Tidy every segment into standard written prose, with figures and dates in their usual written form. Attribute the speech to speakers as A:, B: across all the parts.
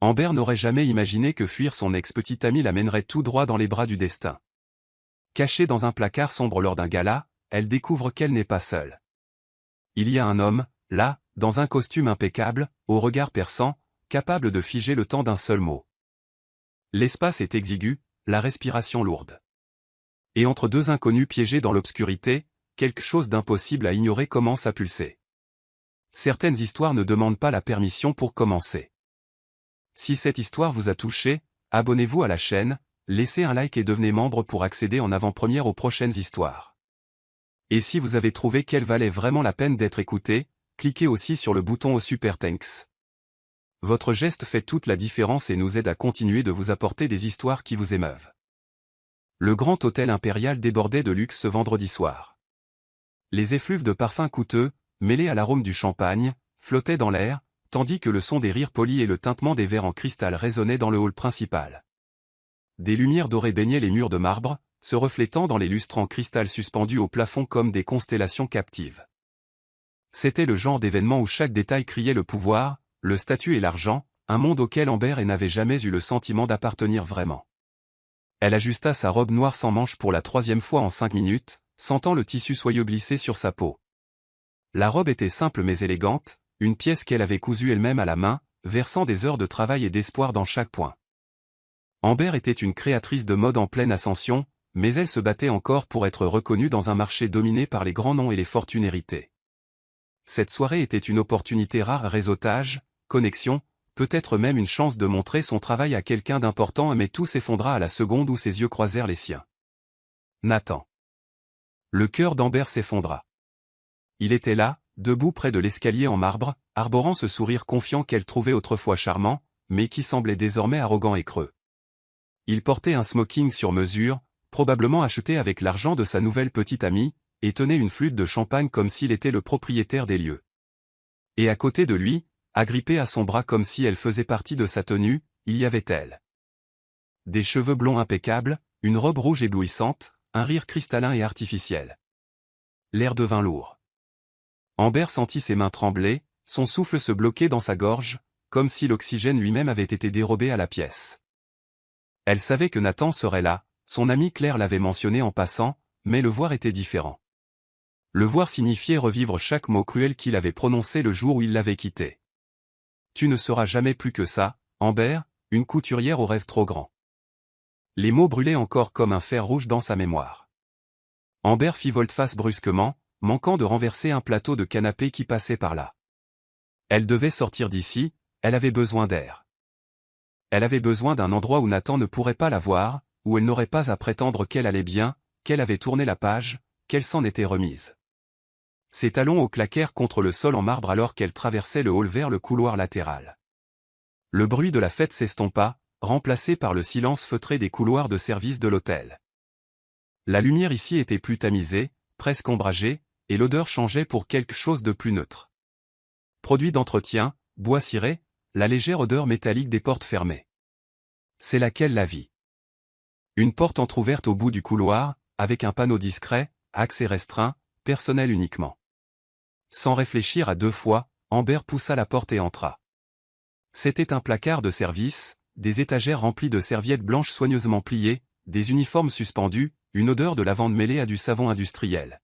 A: Amber n'aurait jamais imaginé que fuir son ex-petite amie l'amènerait tout droit dans les bras du destin. Cachée dans un placard sombre lors d'un gala, elle découvre qu'elle n'est pas seule. Il y a un homme, là, dans un costume impeccable, au regard perçant, capable de figer le temps d'un seul mot. L'espace est exigu, la respiration lourde. Et entre deux inconnus piégés dans l'obscurité, quelque chose d'impossible à ignorer commence à pulser. Certaines histoires ne demandent pas la permission pour commencer. Si cette histoire vous a touché, abonnez-vous à la chaîne, laissez un like et devenez membre pour accéder en avant-première aux prochaines histoires. Et si vous avez trouvé qu'elle valait vraiment la peine d'être écoutée, cliquez aussi sur le bouton au Super Thanks. Votre geste fait toute la différence et nous aide à continuer de vous apporter des histoires qui vous émeuvent. Le grand hôtel impérial débordait de luxe ce vendredi soir. Les effluves de parfums coûteux, mêlés à l'arôme du champagne, flottaient dans l'air, tandis que le son des rires polis et le tintement des verres en cristal résonnaient dans le hall principal. Des lumières dorées baignaient les murs de marbre, se reflétant dans les lustres en cristal suspendus au plafond comme des constellations captives. C'était le genre d'événement où chaque détail criait le pouvoir, le statut et l'argent, un monde auquel Amber n'avait jamais eu le sentiment d'appartenir vraiment. Elle ajusta sa robe noire sans manches pour la 3e fois en 5 minutes, sentant le tissu soyeux glisser sur sa peau. La robe était simple mais élégante, une pièce qu'elle avait cousue elle-même à la main, versant des heures de travail et d'espoir dans chaque point. Amber était une créatrice de mode en pleine ascension, mais elle se battait encore pour être reconnue dans un marché dominé par les grands noms et les fortunes héritées. Cette soirée était une opportunité rare à réseautage, connexion, peut-être même une chance de montrer son travail à quelqu'un d'important, mais tout s'effondra à la seconde où ses yeux croisèrent les siens. Nathan. Le cœur d'Amber s'effondra. Il était là, debout près de l'escalier en marbre, arborant ce sourire confiant qu'elle trouvait autrefois charmant, mais qui semblait désormais arrogant et creux. Il portait un smoking sur mesure, probablement acheté avec l'argent de sa nouvelle petite amie, et tenait une flûte de champagne comme s'il était le propriétaire des lieux. Et à côté de lui, agrippée à son bras comme si elle faisait partie de sa tenue, il y avait elle. Des cheveux blonds impeccables, une robe rouge éblouissante, un rire cristallin et artificiel. L'air devint lourd. Amber sentit ses mains trembler, son souffle se bloquer dans sa gorge, comme si l'oxygène lui-même avait été dérobé à la pièce. Elle savait que Nathan serait là, son amie Claire l'avait mentionné en passant, mais le voir était différent. Le voir signifiait revivre chaque mot cruel qu'il avait prononcé le jour où il l'avait quitté. Tu ne seras jamais plus que ça, Amber, une couturière aux rêves trop grands. Les mots brûlaient encore comme un fer rouge dans sa mémoire. Amber fit volte-face brusquement, manquant de renverser un plateau de canapé qui passait par là. Elle devait sortir d'ici, elle avait besoin d'air. Elle avait besoin d'un endroit où Nathan ne pourrait pas la voir, où elle n'aurait pas à prétendre qu'elle allait bien, qu'elle avait tourné la page, qu'elle s'en était remise. Ses talons au claquèrent contre le sol en marbre alors qu'elle traversait le hall vers le couloir latéral. Le bruit de la fête s'estompa, remplacé par le silence feutré des couloirs de service de l'hôtel. La lumière ici était plus tamisée, presque ombragée, et l'odeur changeait pour quelque chose de plus neutre. Produit d'entretien, bois ciré, la légère odeur métallique des portes fermées. C'est là qu'elle la vit. Une porte entr'ouverte au bout du couloir, avec un panneau discret, accès restreint, personnel uniquement. Sans réfléchir à 2 fois, Amber poussa la porte et entra. C'était un placard de service, des étagères remplies de serviettes blanches soigneusement pliées, des uniformes suspendus, une odeur de lavande mêlée à du savon industriel.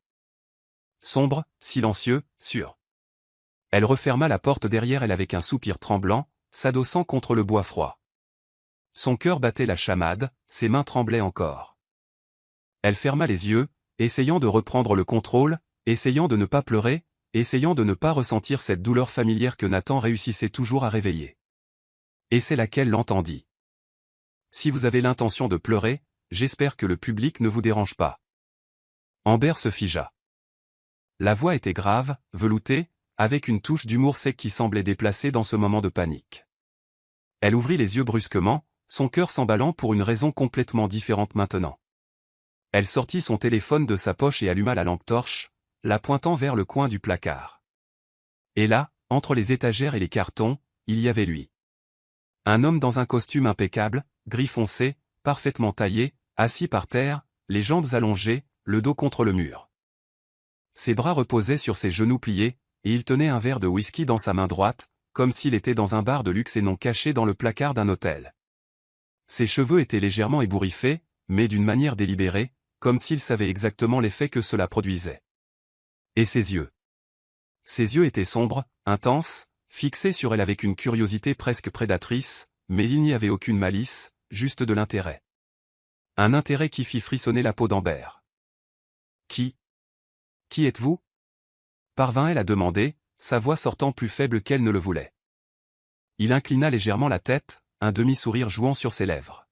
A: Sombre, silencieux, sûr. Elle referma la porte derrière elle avec un soupir tremblant, s'adossant contre le bois froid. Son cœur battait la chamade, ses mains tremblaient encore. Elle ferma les yeux, essayant de reprendre le contrôle, essayant de ne pas pleurer, essayant de ne pas ressentir cette douleur familière que Nathan réussissait toujours à réveiller. Et c'est là qu'elle l'entendit. Si vous avez l'intention de pleurer, j'espère que le public ne vous dérange pas. Amber se figea. La voix était grave, veloutée, avec une touche d'humour sec qui semblait déplacée dans ce moment de panique. Elle ouvrit les yeux brusquement, son cœur s'emballant pour une raison complètement différente maintenant. Elle sortit son téléphone de sa poche et alluma la lampe torche, la pointant vers le coin du placard. Et là, entre les étagères et les cartons, il y avait lui. Un homme dans un costume impeccable, gris foncé, parfaitement taillé, assis par terre, les jambes allongées, le dos contre le mur. Ses bras reposaient sur ses genoux pliés, et il tenait un verre de whisky dans sa main droite, comme s'il était dans un bar de luxe et non caché dans le placard d'un hôtel. Ses cheveux étaient légèrement ébouriffés, mais d'une manière délibérée, comme s'il savait exactement l'effet que cela produisait. Et ses yeux. Ses yeux étaient sombres, intenses, fixés sur elle avec une curiosité presque prédatrice, mais il n'y avait aucune malice, juste de l'intérêt. Un intérêt qui fit frissonner la peau d'Amber. Qui êtes-vous? Parvint-elle à demander, sa voix sortant plus faible qu'elle ne le voulait. Il inclina légèrement la tête, un demi-sourire jouant sur ses lèvres.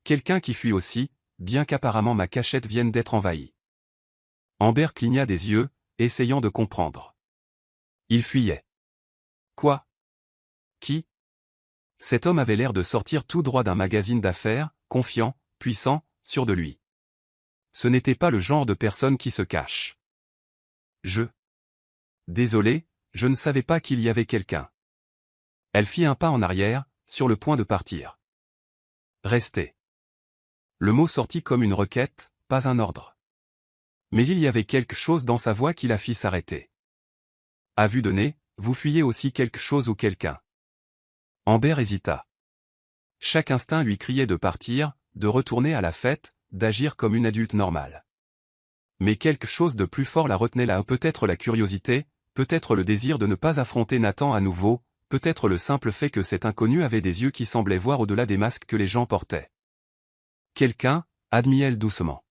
A: Quelqu'un qui fuit aussi, bien qu'apparemment ma cachette vienne d'être envahie. Amber cligna des yeux, essayant de comprendre. Il fuyait. Quoi? Qui? Cet homme avait l'air de sortir tout droit d'un magazine d'affaires, confiant, puissant, sûr de lui. Ce n'était pas le genre de personne qui se cache. Désolé, je ne savais pas qu'il y avait quelqu'un. Elle fit un pas en arrière, sur le point de partir. Restez. Le mot sortit comme une requête, pas un ordre. Mais il y avait quelque chose dans sa voix qui la fit s'arrêter. À vue de nez, vous fuyez aussi quelque chose ou quelqu'un. Amber hésita. Chaque instinct lui criait de partir, de retourner à la fête, d'agir comme une adulte normale. Mais quelque chose de plus fort la retenait là, peut-être la curiosité, peut-être le désir de ne pas affronter Nathan à nouveau, peut-être le simple fait que cet inconnu avait des yeux qui semblaient voir au-delà des masques que les gens portaient. Quelqu'un, admit-elle doucement.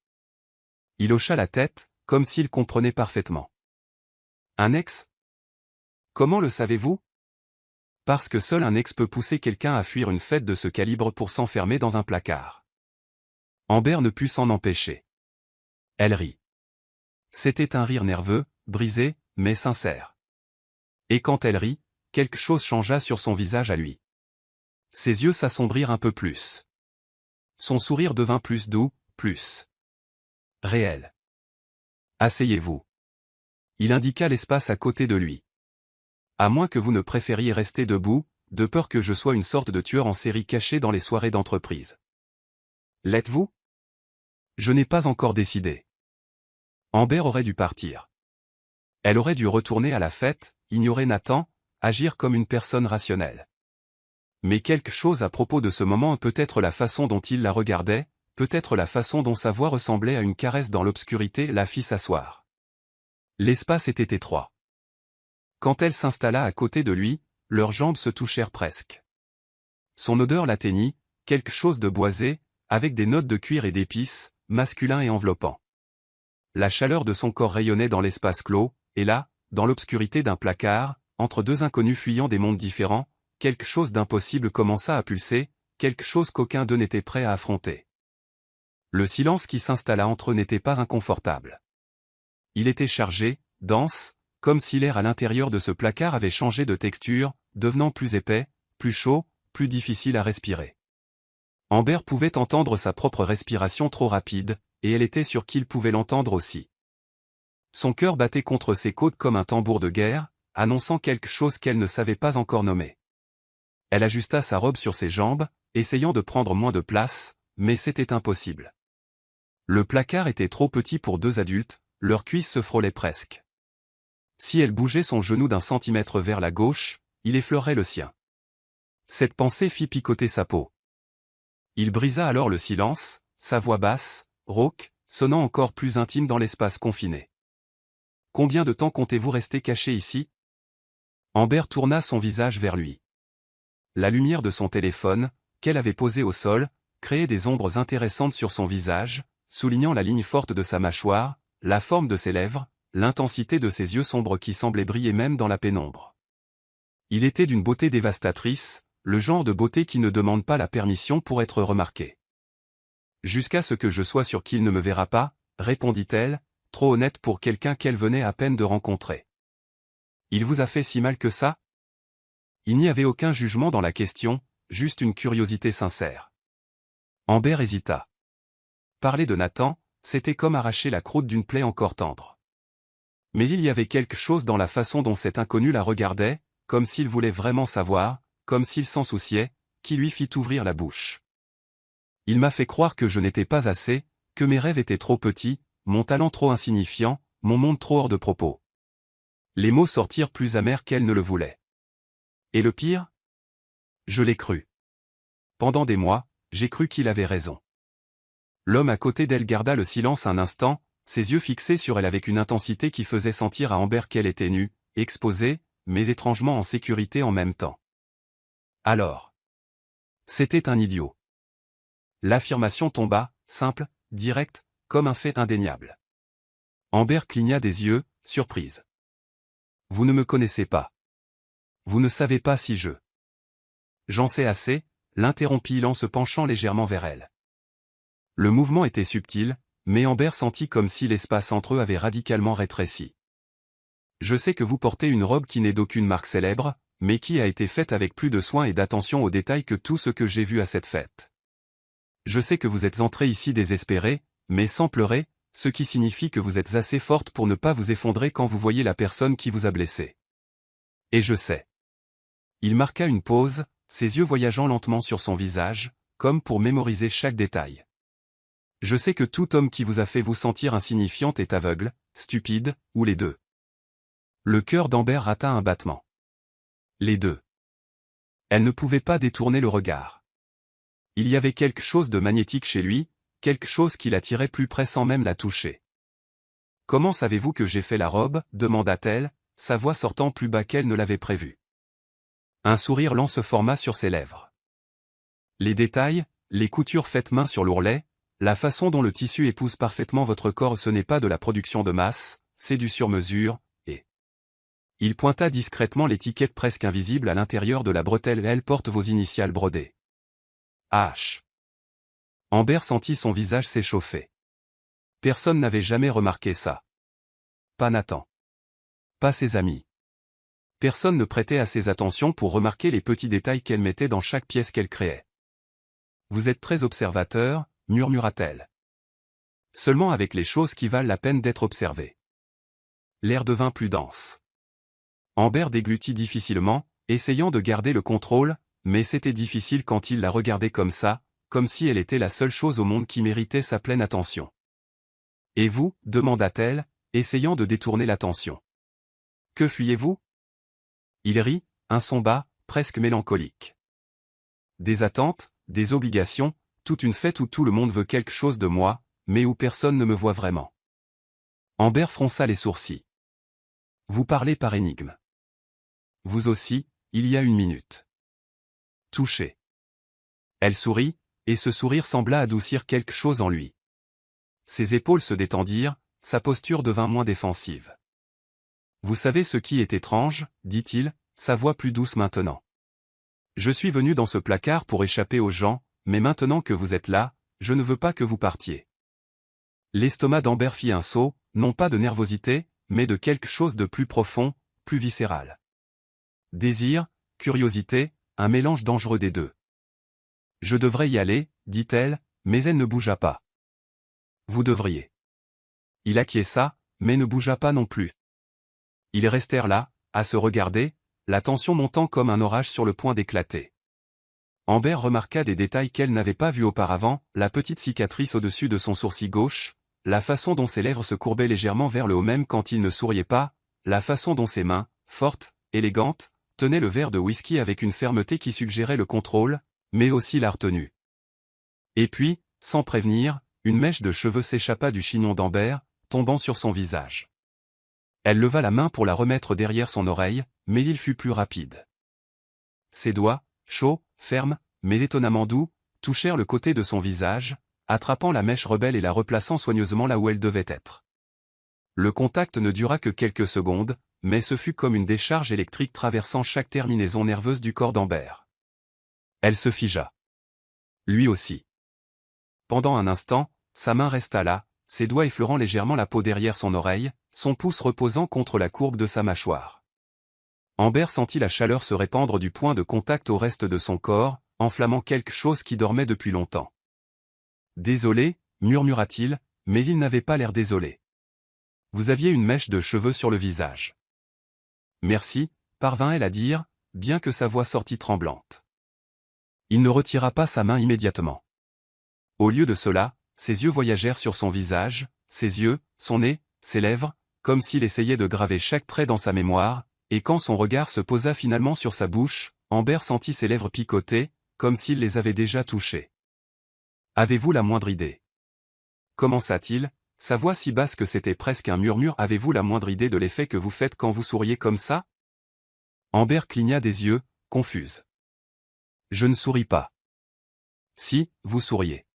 A: Il hocha la tête, comme s'il comprenait parfaitement. Un ex? Comment le savez-vous? Parce que seul un ex peut pousser quelqu'un à fuir une fête de ce calibre pour s'enfermer dans un placard. Amber ne put s'en empêcher. Elle rit. C'était un rire nerveux, brisé, mais sincère. Et quand elle rit, quelque chose changea sur son visage à lui. Ses yeux s'assombrirent un peu plus. Son sourire devint plus doux, plus réel. Asseyez-vous. Il indiqua l'espace à côté de lui. À moins que vous ne préfériez rester debout, de peur que je sois une sorte de tueur en série caché dans les soirées d'entreprise. L'êtes-vous? Je n'ai pas encore décidé. Amber aurait dû partir. Elle aurait dû retourner à la fête, ignorer Nathan, agir comme une personne rationnelle. Mais quelque chose à propos de ce moment, peut-être la façon dont il la regardait, peut-être la façon dont sa voix ressemblait à une caresse dans l'obscurité, la fit s'asseoir. L'espace était étroit. Quand elle s'installa à côté de lui, leurs jambes se touchèrent presque. Son odeur l'atteignit, quelque chose de boisé, avec des notes de cuir et d'épices, masculin et enveloppant. La chaleur de son corps rayonnait dans l'espace clos, et là, dans l'obscurité d'un placard, entre deux inconnus fuyant des mondes différents, quelque chose d'impossible commença à pulser, quelque chose qu'aucun d'eux n'était prêt à affronter. Le silence qui s'installa entre eux n'était pas inconfortable. Il était chargé, dense, comme si l'air à l'intérieur de ce placard avait changé de texture, devenant plus épais, plus chaud, plus difficile à respirer. Amber pouvait entendre sa propre respiration trop rapide, et elle était sûre qu'il pouvait l'entendre aussi. Son cœur battait contre ses côtes comme un tambour de guerre, annonçant quelque chose qu'elle ne savait pas encore nommer. Elle ajusta sa robe sur ses jambes, essayant de prendre moins de place, mais c'était impossible. Le placard était trop petit pour deux adultes, leurs cuisses se frôlaient presque. Si elle bougeait son genou d'un centimètre vers la gauche, il effleurait le sien. Cette pensée fit picoter sa peau. Il brisa alors le silence, sa voix basse, rauque, sonnant encore plus intime dans l'espace confiné. « Combien de temps comptez-vous rester caché ici ?» Amber tourna son visage vers lui. La lumière de son téléphone, qu'elle avait posé au sol, créait des ombres intéressantes sur son visage, soulignant la ligne forte de sa mâchoire, la forme de ses lèvres, l'intensité de ses yeux sombres qui semblaient briller même dans la pénombre. Il était d'une beauté dévastatrice, le genre de beauté qui ne demande pas la permission pour être remarqué. « Jusqu'à ce que je sois sûre qu'il ne me verra pas, » répondit-elle, trop honnête pour quelqu'un qu'elle venait à peine de rencontrer. « Il vous a fait si mal que ça ?» Il n'y avait aucun jugement dans la question, juste une curiosité sincère. Amber hésita. Parler de Nathan, c'était comme arracher la croûte d'une plaie encore tendre. Mais il y avait quelque chose dans la façon dont cet inconnu la regardait, comme s'il voulait vraiment savoir, comme s'il s'en souciait, qui lui fit ouvrir la bouche. Il m'a fait croire que je n'étais pas assez, que mes rêves étaient trop petits, mon talent trop insignifiant, mon monde trop hors de propos. Les mots sortirent plus amers qu'elle ne le voulait. Et le pire? Je l'ai cru. Pendant des mois, j'ai cru qu'il avait raison. L'homme à côté d'elle garda le silence un instant, ses yeux fixés sur elle avec une intensité qui faisait sentir à Amber qu'elle était nue, exposée, mais étrangement en sécurité en même temps. Alors. C'était un idiot. L'affirmation tomba, simple, directe, comme un fait indéniable. Amber cligna des yeux, surprise. Vous ne me connaissez pas. Vous ne savez pas si je... J'en sais assez, l'interrompit-il en se penchant légèrement vers elle. Le mouvement était subtil, mais Amber sentit comme si l'espace entre eux avait radicalement rétréci. Je sais que vous portez une robe qui n'est d'aucune marque célèbre, mais qui a été faite avec plus de soin et d'attention aux détails que tout ce que j'ai vu à cette fête. Je sais que vous êtes entrée ici désespérée, mais sans pleurer, ce qui signifie que vous êtes assez forte pour ne pas vous effondrer quand vous voyez la personne qui vous a blessé. Et je sais. Il marqua une pause, ses yeux voyageant lentement sur son visage, comme pour mémoriser chaque détail. Je sais que tout homme qui vous a fait vous sentir insignifiante est aveugle, stupide, ou les deux. Le cœur d'Amber rata un battement. Les deux. Elle ne pouvait pas détourner le regard. Il y avait quelque chose de magnétique chez lui, quelque chose qui l'attirait plus près sans même la toucher. « Comment savez-vous que j'ai fait la robe » demanda-t-elle, sa voix sortant plus bas qu'elle ne l'avait prévu. Un sourire lent se forma sur ses lèvres. Les détails, les coutures faites main sur l'ourlet, la façon dont le tissu épouse parfaitement votre corps, ce n'est pas de la production de masse, c'est du sur-mesure, et... Il pointa discrètement l'étiquette presque invisible à l'intérieur de la bretelle. Elle porte vos initiales brodées. H. Amber sentit son visage s'échauffer. Personne n'avait jamais remarqué ça. Pas Nathan. Pas ses amis. Personne ne prêtait assez attention pour remarquer les petits détails qu'elle mettait dans chaque pièce qu'elle créait. Vous êtes très observateur, murmura-t-elle. Seulement avec les choses qui valent la peine d'être observées. L'air devint plus dense. Amber déglutit difficilement, essayant de garder le contrôle, mais c'était difficile quand il la regardait comme ça, comme si elle était la seule chose au monde qui méritait sa pleine attention. « Et vous » demanda-t-elle, essayant de détourner l'attention. « Que fuyez-vous » Il rit, un son bas, presque mélancolique. « Des attentes, des obligations, toute une fête où tout le monde veut quelque chose de moi, mais où personne ne me voit vraiment. » Amber fronça les sourcils. « Vous parlez par énigme. Vous aussi, il y a une minute. » Touché. Elle sourit, et ce sourire sembla adoucir quelque chose en lui. Ses épaules se détendirent, sa posture devint moins défensive. « Vous savez ce qui est étrange » dit-il, sa voix plus douce maintenant. « Je suis venu dans ce placard pour échapper aux gens, mais maintenant que vous êtes là, je ne veux pas que vous partiez. » L'estomac d'Amber fit un saut, non pas de nervosité, mais de quelque chose de plus profond, plus viscéral. Désir, curiosité, un mélange dangereux des deux. « Je devrais y aller, dit-elle, mais elle ne bougea pas. « Vous devriez. » Il acquiesça, mais ne bougea pas non plus. Ils restèrent là, à se regarder, la tension montant comme un orage sur le point d'éclater. Amber remarqua des détails qu'elle n'avait pas vus auparavant, la petite cicatrice au-dessus de son sourcil gauche, la façon dont ses lèvres se courbaient légèrement vers le haut même quand il ne souriait pas, la façon dont ses mains, fortes, élégantes, tenaient le verre de whisky avec une fermeté qui suggérait le contrôle, mais aussi la retenue. Et puis, sans prévenir, une mèche de cheveux s'échappa du chignon d'Amber, tombant sur son visage. Elle leva la main pour la remettre derrière son oreille, mais il fut plus rapide. Ses doigts, chauds, fermes, mais étonnamment doux, touchèrent le côté de son visage, attrapant la mèche rebelle et la replaçant soigneusement là où elle devait être. Le contact ne dura que quelques secondes, mais ce fut comme une décharge électrique traversant chaque terminaison nerveuse du corps d'Amber. Elle se figea. Lui aussi. Pendant un instant, sa main resta là, ses doigts effleurant légèrement la peau derrière son oreille, son pouce reposant contre la courbe de sa mâchoire. Amber sentit la chaleur se répandre du point de contact au reste de son corps, enflammant quelque chose qui dormait depuis longtemps. « Désolé » murmura-t-il, mais il n'avait pas l'air désolé. « Vous aviez une mèche de cheveux sur le visage. »« Merci » parvint-elle à dire, bien que sa voix sortit tremblante. Il ne retira pas sa main immédiatement. Au lieu de cela, ses yeux voyagèrent sur son visage, ses yeux, son nez, ses lèvres, comme s'il essayait de graver chaque trait dans sa mémoire, et quand son regard se posa finalement sur sa bouche, Amber sentit ses lèvres picoter, comme s'il les avait déjà touchées. « Avez-vous la moindre idée ?» commença-t-il, sa voix si basse que c'était presque un murmure. « Avez-vous la moindre idée de l'effet que vous faites quand vous souriez comme ça ?» Amber cligna des yeux, confuse. « Je ne souris pas. »« Si, vous souriez. »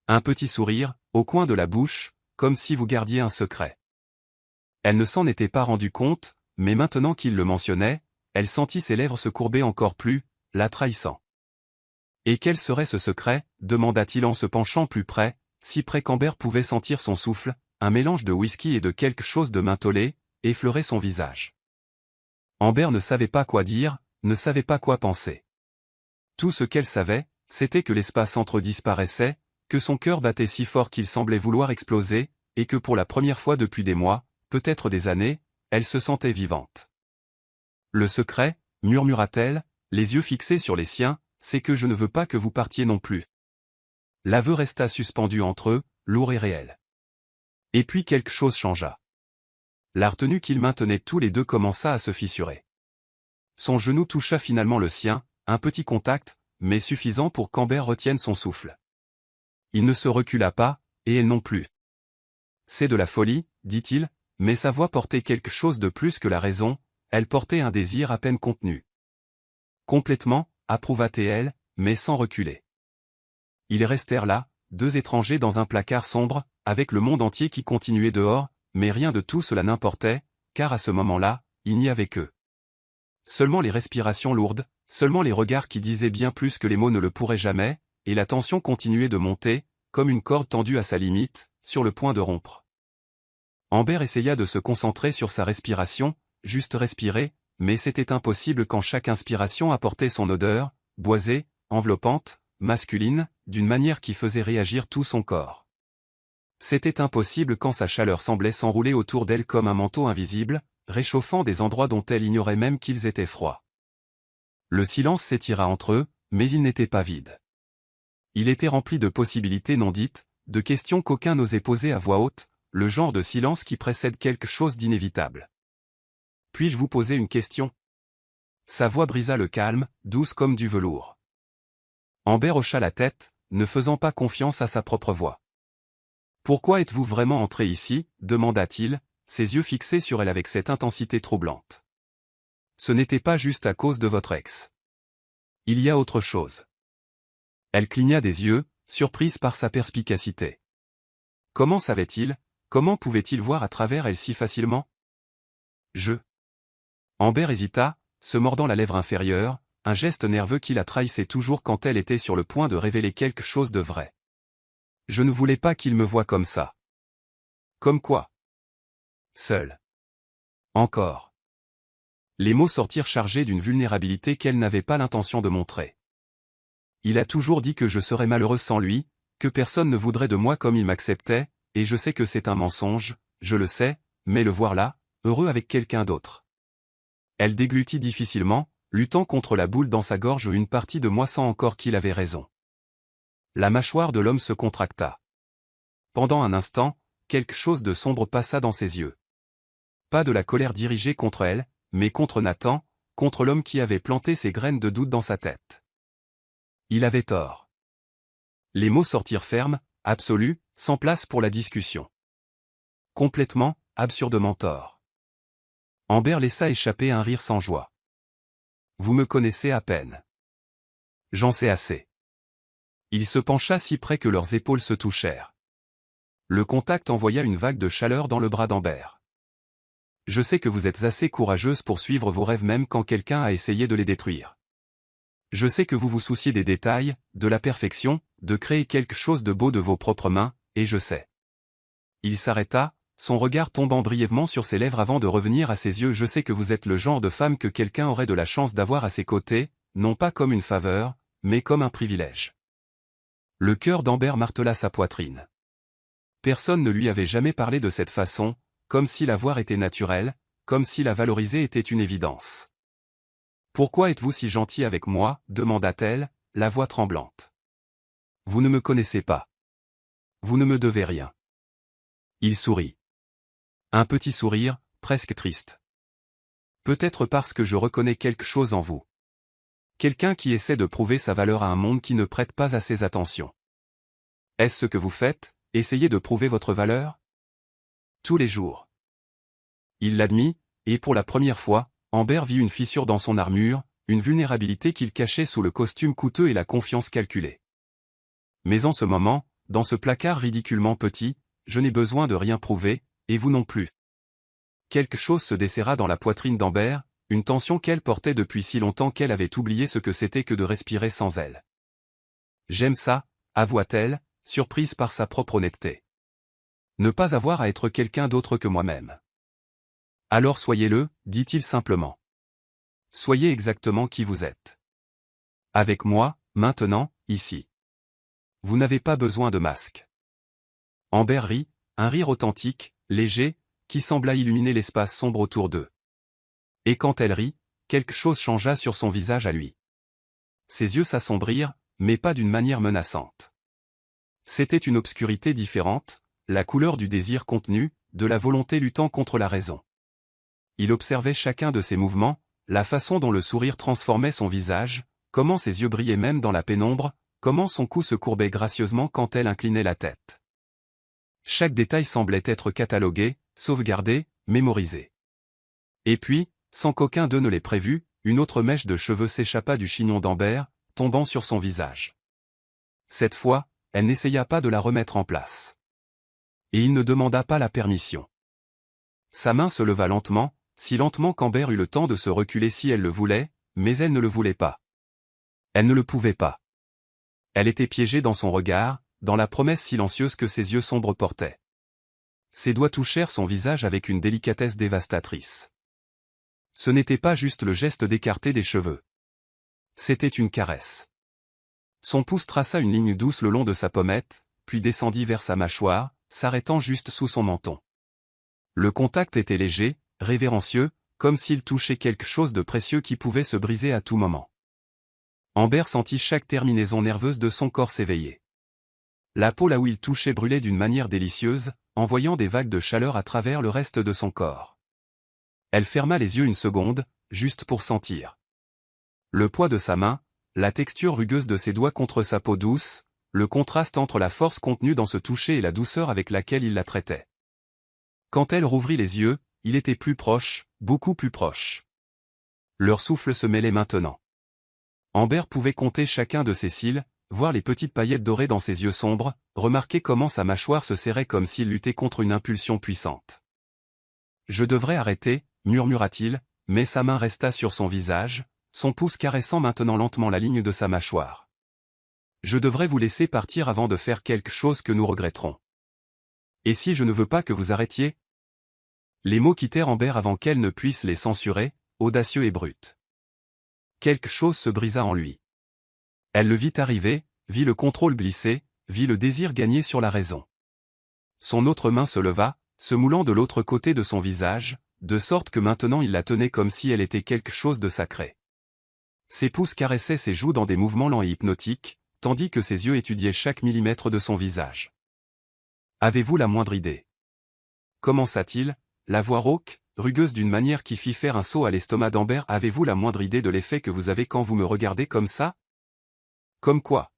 A: Un petit sourire, au coin de la bouche, comme si vous gardiez un secret. Elle ne s'en était pas rendue compte, mais maintenant qu'il le mentionnait, elle sentit ses lèvres se courber encore plus, la trahissant. « Et quel serait ce secret ?» demanda-t-il en se penchant plus près, si près qu'Amber pouvait sentir son souffle, un mélange de whisky et de quelque chose de mentholé, effleurer son visage. Amber ne savait pas quoi dire, ne savait pas quoi penser. Tout ce qu'elle savait, c'était que l'espace entre eux disparaissait, que son cœur battait si fort qu'il semblait vouloir exploser, et que pour la première fois depuis des mois, peut-être des années, elle se sentait vivante. « Le secret, murmura-t-elle, les yeux fixés sur les siens, c'est que je ne veux pas que vous partiez non plus. » L'aveu resta suspendu entre eux, lourd et réel. Et puis quelque chose changea. La retenue qu'ils maintenaient tous les deux commença à se fissurer. Son genou toucha finalement le sien, un petit contact, mais suffisant pour qu'Amber retienne son souffle. Il ne se recula pas, et elle non plus. « C'est de la folie, dit-il, mais sa voix portait quelque chose de plus que la raison, elle portait un désir à peine contenu. Complètement, approuva-t-elle, mais sans reculer. Ils restèrent là, deux étrangers dans un placard sombre, avec le monde entier qui continuait dehors, mais rien de tout cela n'importait, car à ce moment-là, il n'y avait que seulement les respirations lourdes, seulement les regards qui disaient bien plus que les mots ne le pourraient jamais, et la tension continuait de monter, comme une corde tendue à sa limite, sur le point de rompre. Amber essaya de se concentrer sur sa respiration, juste respirer, mais c'était impossible quand chaque inspiration apportait son odeur, boisée, enveloppante, masculine, d'une manière qui faisait réagir tout son corps. C'était impossible quand sa chaleur semblait s'enrouler autour d'elle comme un manteau invisible, réchauffant des endroits dont elle ignorait même qu'ils étaient froids. Le silence s'étira entre eux, mais il n'était pas vide. Il était rempli de possibilités non dites, de questions qu'aucun n'osait poser à voix haute, le genre de silence qui précède quelque chose d'inévitable. « Puis-je vous poser une question ?» Sa voix brisa le calme, douce comme du velours. Amber hocha la tête, ne faisant pas confiance à sa propre voix. « Pourquoi êtes-vous vraiment entré ici ?» demanda-t-il, ses yeux fixés sur elle avec cette intensité troublante. « Ce n'était pas juste à cause de votre ex. Il y a autre chose. » Elle cligna des yeux, surprise par sa perspicacité. Comment savait-il, comment pouvait-il voir à travers elle si facilement ? Amber hésita, se mordant la lèvre inférieure, un geste nerveux qui la trahissait toujours quand elle était sur le point de révéler quelque chose de vrai. « Je ne voulais pas qu'il me voie comme ça. » « Comme quoi ? » Seul. Encore. Les mots sortirent chargés d'une vulnérabilité qu'elle n'avait pas l'intention de montrer. « Il a toujours dit que je serais malheureuse sans lui, que personne ne voudrait de moi comme il m'acceptait, et je sais que c'est un mensonge, je le sais, mais le voir là, heureux avec quelqu'un d'autre. » Elle déglutit difficilement, luttant contre la boule dans sa gorge où une partie de moi sent encore qu'il avait raison. La mâchoire de l'homme se contracta. Pendant un instant, quelque chose de sombre passa dans ses yeux. Pas de la colère dirigée contre elle, mais contre Nathan, contre l'homme qui avait planté ces graines de doute dans sa tête. Il avait tort. Les mots sortirent fermes, absolus, sans place pour la discussion. Complètement, absurdement tort. Amber laissa échapper un rire sans joie. « Vous me connaissez à peine. J'en sais assez. » Il se pencha si près que leurs épaules se touchèrent. Le contact envoya une vague de chaleur dans le bras d'Amber. « Je sais que vous êtes assez courageuse pour suivre vos rêves même quand quelqu'un a essayé de les détruire. Je sais que vous vous souciez des détails, de la perfection, de créer quelque chose de beau de vos propres mains, et je sais. » Il s'arrêta, son regard tombant brièvement sur ses lèvres avant de revenir à ses yeux. « Je sais que vous êtes le genre de femme que quelqu'un aurait de la chance d'avoir à ses côtés, non pas comme une faveur, mais comme un privilège. » Le cœur d'Amber martela sa poitrine. Personne ne lui avait jamais parlé de cette façon, comme si la voir était naturelle, comme si la valoriser était une évidence. « Pourquoi êtes-vous si gentil avec moi ?» demanda-t-elle, la voix tremblante. « Vous ne me connaissez pas. Vous ne me devez rien. » Il sourit. Un petit sourire, presque triste. Peut-être parce que je reconnais quelque chose en vous. Quelqu'un qui essaie de prouver sa valeur à un monde qui ne prête pas assez attention. Est-ce ce que vous faites, essayez de prouver votre valeur? Tous les jours. Il l'admit, et pour la première fois, Amber vit une fissure dans son armure, une vulnérabilité qu'il cachait sous le costume coûteux et la confiance calculée. Mais en ce moment, dans ce placard ridiculement petit, je n'ai besoin de rien prouver, et vous non plus. Quelque chose se desserra dans la poitrine d'Amber, une tension qu'elle portait depuis si longtemps qu'elle avait oublié ce que c'était que de respirer sans elle. J'aime ça, avoua-t-elle, surprise par sa propre honnêteté. Ne pas avoir à être quelqu'un d'autre que moi-même. Alors soyez-le, dit-il simplement. Soyez exactement qui vous êtes. Avec moi, maintenant, ici. Vous n'avez pas besoin de masque. Amber rit, un rire authentique, léger, qui sembla illuminer l'espace sombre autour d'eux. Et quand elle rit, quelque chose changea sur son visage à lui. Ses yeux s'assombrirent, mais pas d'une manière menaçante. C'était une obscurité différente, la couleur du désir contenu, de la volonté luttant contre la raison. Il observait chacun de ses mouvements, la façon dont le sourire transformait son visage, comment ses yeux brillaient même dans la pénombre, comment son cou se courbait gracieusement quand elle inclinait la tête. Chaque détail semblait être catalogué, sauvegardé, mémorisé. Et puis, sans qu'aucun d'eux ne l'ait prévu, une autre mèche de cheveux s'échappa du chignon d'Amber, tombant sur son visage. Cette fois, elle n'essaya pas de la remettre en place. Et il ne demanda pas la permission. Sa main se leva lentement, si lentement qu'Amber eut le temps de se reculer si elle le voulait, mais elle ne le voulait pas. Elle ne le pouvait pas. Elle était piégée dans son regard, dans la promesse silencieuse que ses yeux sombres portaient. Ses doigts touchèrent son visage avec une délicatesse dévastatrice. Ce n'était pas juste le geste d'écarter des cheveux. C'était une caresse. Son pouce traça une ligne douce le long de sa pommette, puis descendit vers sa mâchoire, s'arrêtant juste sous son menton. Le contact était léger, révérencieux, comme s'il touchait quelque chose de précieux qui pouvait se briser à tout moment. Amber sentit chaque terminaison nerveuse de son corps s'éveiller. La peau là où il touchait brûlait d'une manière délicieuse, envoyant des vagues de chaleur à travers le reste de son corps. Elle ferma les yeux une seconde, juste pour sentir. Le poids de sa main, la texture rugueuse de ses doigts contre sa peau douce, le contraste entre la force contenue dans ce toucher et la douceur avec laquelle il la traitait. Quand elle rouvrit les yeux, il était plus proche, beaucoup plus proche. Leur souffle se mêlait maintenant. Amber pouvait compter chacun de ses cils, voir les petites paillettes dorées dans ses yeux sombres, remarquer comment sa mâchoire se serrait comme s'il luttait contre une impulsion puissante. « Je devrais arrêter », murmura-t-il, mais sa main resta sur son visage, son pouce caressant maintenant lentement la ligne de sa mâchoire. « Je devrais vous laisser partir avant de faire quelque chose que nous regretterons. Et si je ne veux pas que vous arrêtiez ?» Les mots quittèrent Amber avant qu'elle ne puisse les censurer, audacieux et brut. Quelque chose se brisa en lui. Elle le vit arriver, vit le contrôle glisser, vit le désir gagner sur la raison. Son autre main se leva, se moulant de l'autre côté de son visage, de sorte que maintenant il la tenait comme si elle était quelque chose de sacré. Ses pouces caressaient ses joues dans des mouvements lents et hypnotiques, tandis que ses yeux étudiaient chaque millimètre de son visage. « Avez-vous la moindre idée ?» commença-t-il, la voix rauque, rugueuse d'une manière qui fit faire un saut à l'estomac d'Amber. « Avez-vous la moindre idée de l'effet que vous avez quand vous me regardez comme ça ? » « Comme quoi ?»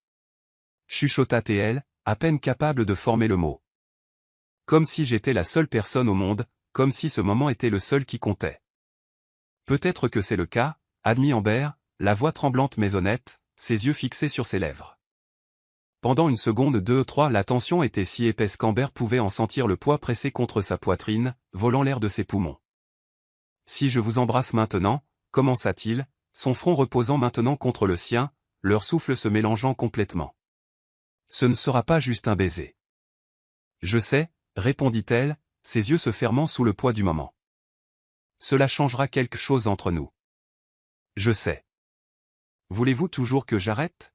A: chuchota-t-elle, à peine capable de former le mot. « Comme si j'étais la seule personne au monde, comme si ce moment était le seul qui comptait. » « Peut-être que c'est le cas, » admit Amber, la voix tremblante mais honnête, ses yeux fixés sur ses lèvres. Pendant une seconde, 2, 3, la tension était si épaisse qu'Amber pouvait en sentir le poids pressé contre sa poitrine, volant l'air de ses poumons. « Si je vous embrasse maintenant, » commença-t-il, son front reposant maintenant contre le sien, leur souffle se mélangeant complètement. « Ce ne sera pas juste un baiser. »« Je sais, » répondit-elle, ses yeux se fermant sous le poids du moment. « Cela changera quelque chose entre nous. »« Je sais. »« Voulez-vous toujours que j'arrête ?»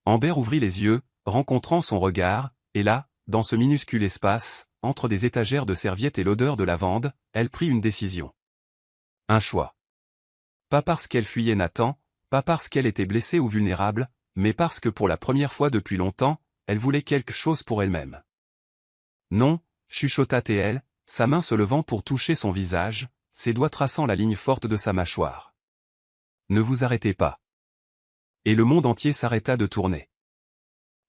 A: Amber ouvrit les yeux, rencontrant son regard, et là, dans ce minuscule espace, entre des étagères de serviettes et l'odeur de lavande, elle prit une décision. Un choix. Pas parce qu'elle fuyait Nathan, pas parce qu'elle était blessée ou vulnérable, mais parce que pour la première fois depuis longtemps, elle voulait quelque chose pour elle-même. Non, chuchota-t-elle, sa main se levant pour toucher son visage, ses doigts traçant la ligne forte de sa mâchoire. Ne vous arrêtez pas. Et le monde entier s'arrêta de tourner.